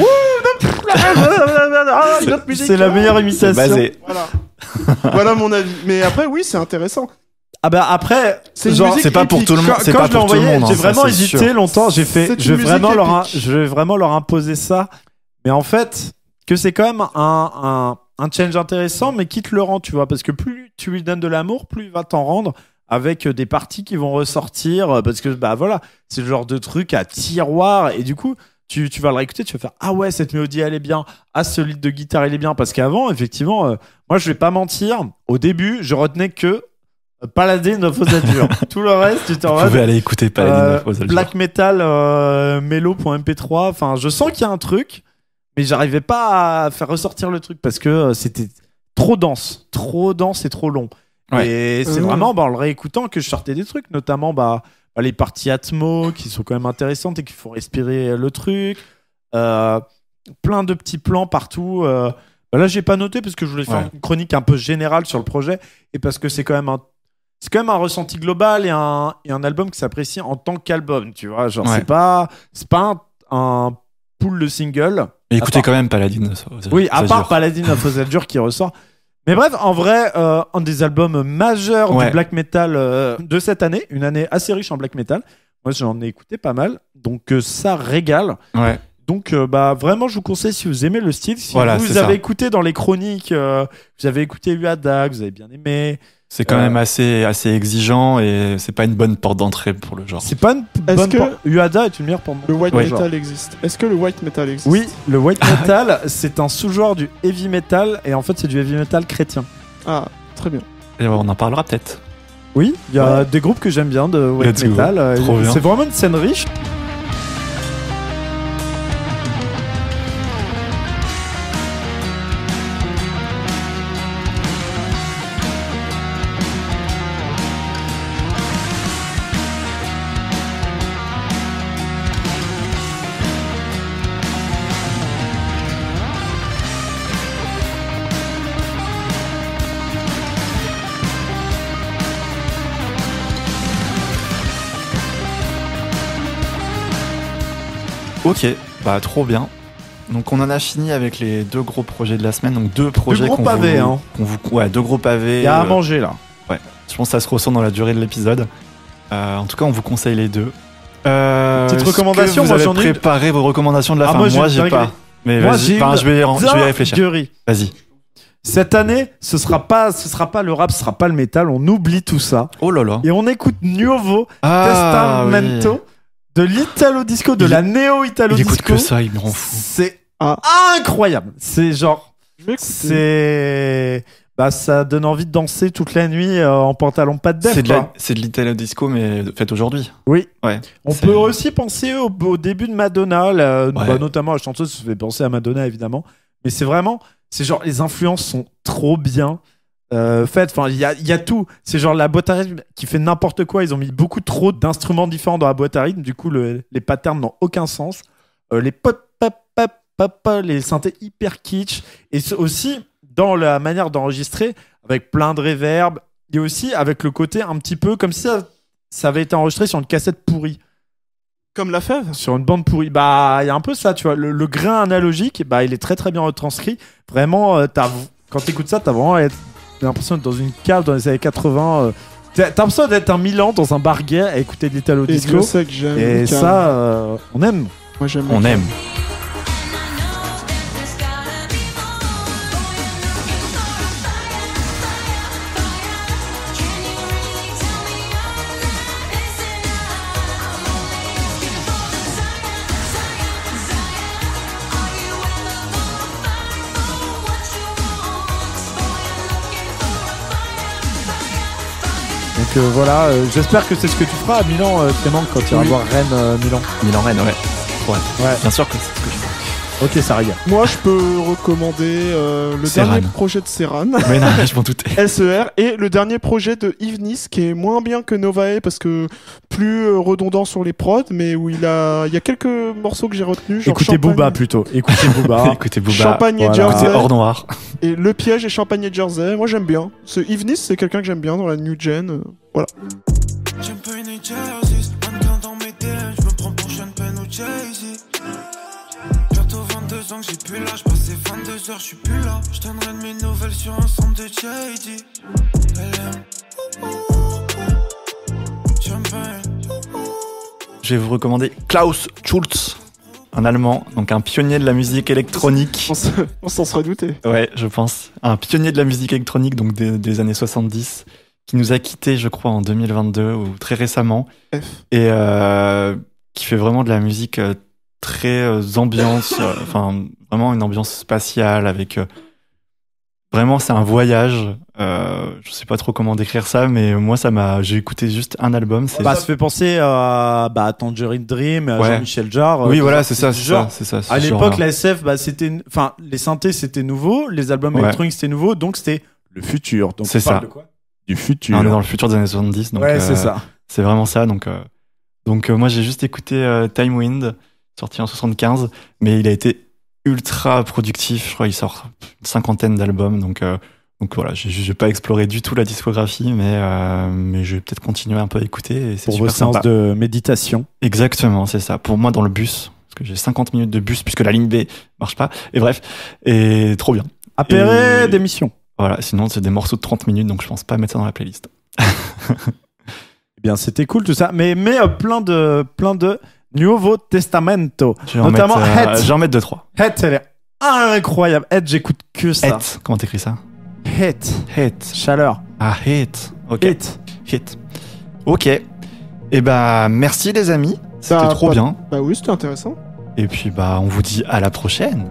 une autre musique. C'est la meilleure imitation. Basé. Voilà. Voilà mon avis. Mais après, oui, c'est intéressant. Ah bah après, C'est une genre, musique C'est pas pour épique. tout le monde. quand, C'est quand pas je l'ai pour tout le envoyé, monde. j'ai hein, ça, vraiment c'est hésité sûr. longtemps. J'ai fait, C'est une je vais musique vraiment épique. je vais vraiment leur imposer ça. Mais en fait, que c'est quand même un challenge intéressant, mais qui te le rend, tu vois, parce que plus tu lui donnes de l'amour, plus il va t'en rendre avec des parties qui vont ressortir, parce que bah voilà, c'est le genre de truc à tiroir, et du coup. Tu vas le réécouter, tu vas faire ah ouais, cette mélodie elle est bien, ah ce lead de guitare il est bien, parce qu'avant effectivement moi je vais pas mentir, au début je retenais que Paladin of Ozadure. Tout le reste tu t'en Vous vas pouvez aller écouter Paladin of Ozadure. black metal melo.mp3, enfin je sens qu'il y a un truc, mais j'arrivais pas à faire ressortir le truc parce que c'était trop dense et trop long. Ouais. Et c'est vraiment en le réécoutant que je sortais des trucs, notamment les parties Atmo qui sont quand même intéressantes et qui font respirer le truc. Plein de petits plans partout. Là, j'ai pas noté parce que je voulais faire Ouais. une chronique un peu générale sur le projet et parce que c'est quand même un ressenti global et un album qui s'apprécie en tant qu'album, tu vois. Genre, Ouais. c'est pas un pool de single. Et écoutez À part- quand même Paladin of Ozadure. Oui, à part Paladin of Ozadure qui ressort. Mais bref, en vrai, un des albums majeurs Ouais. du black metal de cette année, une année assez riche en black metal. Moi, j'en ai écouté pas mal, donc ça régale. Ouais. Donc, vraiment, je vous conseille si vous aimez le style. Si Voilà, vous c'est avez ça. écouté dans les chroniques, vous avez écouté Uada, que vous avez bien aimé. C'est quand même assez exigeant et c'est pas une bonne porte d'entrée pour le genre. C'est pas une Est-ce bonne que- Uada est une meilleure porte Le white Ouais. metal existe. Est-ce que le white metal existe? Oui, le white metal, c'est un sous-genre du heavy metal et en fait, c'est du heavy metal chrétien. Ah, très bien. Et on en parlera peut-être. Oui, il y a des groupes que j'aime bien de white Let's go. metal. Trop bien. C'est vraiment une scène riche. Ok, bah trop bien. Donc on en a fini avec les 2 gros projets de la semaine. Donc 2 projets gros pavés, hein. Ouais, 2 gros pavés. Il y a à manger là. Ouais, je pense que ça se ressent dans la durée de l'épisode. En tout cas, on vous conseille les 2. Petite recommandation, vous moi avez j'en ai une. préparé vos recommandations de la fin. moi, J'ai pas. Mais Moi, vas-y, j'ai je vais y réfléchir. dinguerie. Vas-y. Cette année, ce sera pas le rap, ce sera pas le métal. On oublie tout ça Oh là là. et on écoute Nuovo Ah, Testamento oui. de l'Italo Disco, de Il- la néo-Italo Il écoute Disco. que ça, il me rend fou. C'est Ah. incroyable. C'est genre, Je vais écouter. c'est, bah ça donne envie de danser toute la nuit en pantalon pas de def. quoi. C'est de l'Italo Disco, mais fait aujourd'hui. Oui. Ouais. On C'est- peut aussi penser au début de Madonna, Ouais. notamment la chanteuse se fait penser à Madonna évidemment, mais c'est genre les influences sont trop bien faites. Enfin, il y a tout. C'est genre la boîte à rythme qui fait n'importe quoi. Ils ont mis beaucoup trop d'instruments différents dans la boîte à rythme. Du coup, les patterns n'ont aucun sens. Les pop, pop, pop, pop, pop, les synthés hyper kitsch et aussi dans la manière d'enregistrer avec plein de reverb et aussi avec le côté un petit peu comme si ça avait été enregistré sur une cassette pourrie. Comme la fève. Sur une bande pourrie. Bah, il y a un peu ça, tu vois. Le grain analogique, bah, il est très très bien retranscrit. Vraiment, quand t'écoutes ça, t'as vraiment l'impression d'être dans une cave dans les années 80. T'as l'impression d'être un Milan dans un bar gay à écouter de l'Italo Et Disco. Dieu sait que j'aime. Et les caves. ça, on aime. Moi j'aime. On les aime. Donc voilà, j'espère que c'est ce que tu feras à Milan, Clément, quand tu iras Oui. voir Rennes, Milan. Milan-Rennes, ouais. Ouais. Ouais. Bien sûr que c'est ce que je fais. Ok, ça régale. Moi je peux recommander le Serran. dernier projet de Serran. Mais non, je m'en doutais. SER et le dernier projet de Yves Nice qui est moins bien que Novae parce que plus redondant sur les prods mais où il y a quelques morceaux que j'ai retenus genre Écoutez Champagne- Booba plutôt. Écoutez Booba. Écoutez Booba. Champagne et Voilà. Jersey Écoutez Hors Noir. et Le Piège et Champagne et Jersey. Moi j'aime bien. Ce Yves Nice c'est quelqu'un que j'aime bien dans la new gen. Voilà. Champagne et Jersey, mannequin dans mes DM, je me prends pour Sean Penn ou Jay-Z. Bientôt 22 ans que j'ai plus l'âge, passé 22 heures, je suis plus là. Je donnerai de mes nouvelles sur un centre de JD. Champagne. Je vais vous recommander Klaus Schulze, un Allemand, donc un pionnier de la musique électronique. On s'en serait douté. Ouais, je pense. Un pionnier de la musique électronique, donc des années 70, qui nous a quittés, je crois, en 2022 ou très récemment. F. Et qui fait vraiment de la musique très ambiance, enfin, vraiment une ambiance spatiale avec. Vraiment, c'est un voyage. Je sais pas trop comment décrire ça, mais moi, j'ai écouté juste un album. C'est... Bah, ça fait penser à Tangerine Dream, à Ouais. Jean-Michel Jarre. oui, tout voilà, ça. c'est ça, du c'est genre. ça, c'est ça. À ce l'époque, genre-là. la SF, enfin, les synthés c'était nouveau, les albums Ouais. électroniques c'était nouveau, donc c'était le futur. Donc C'est on parle ça. de quoi Du futur. On est dans le futur des années 70, donc ouais, c'est ça. c'est vraiment ça. Donc moi, j'ai juste écouté Time Wind, sorti en 75, mais il a été ultra productif. Je crois qu'il sort une 50aine d'albums, donc voilà, j'ai pas exploré du tout la discographie, mais je vais peut-être continuer un peu à écouter. Et c'est Pour vos super séances sympa. de méditation. Exactement, c'est ça. Pour moi, dans le bus, parce que j'ai 50 minutes de bus, puisque la ligne B marche pas. Et bref, et trop bien. Apérer Et- d'émission. Voilà, sinon, c'est des morceaux de 30 minutes, donc je pense pas mettre ça dans la playlist. Eh bien, c'était cool tout ça, mais plein de Nuovo Testamento. Je vais en Notamment mettre, Head. je vais en mettre 2-3. Head, elle est incroyable. Head, j'écoute que ça. Hit, comment t'écris ça? Head. Hit. Chaleur. Ah, hit. Ok. Hit. Hit. Ok. Et bah, merci les amis. C'était Bah, trop pas- bien. Bah oui, c'était intéressant. Et puis, bah, on vous dit à la prochaine.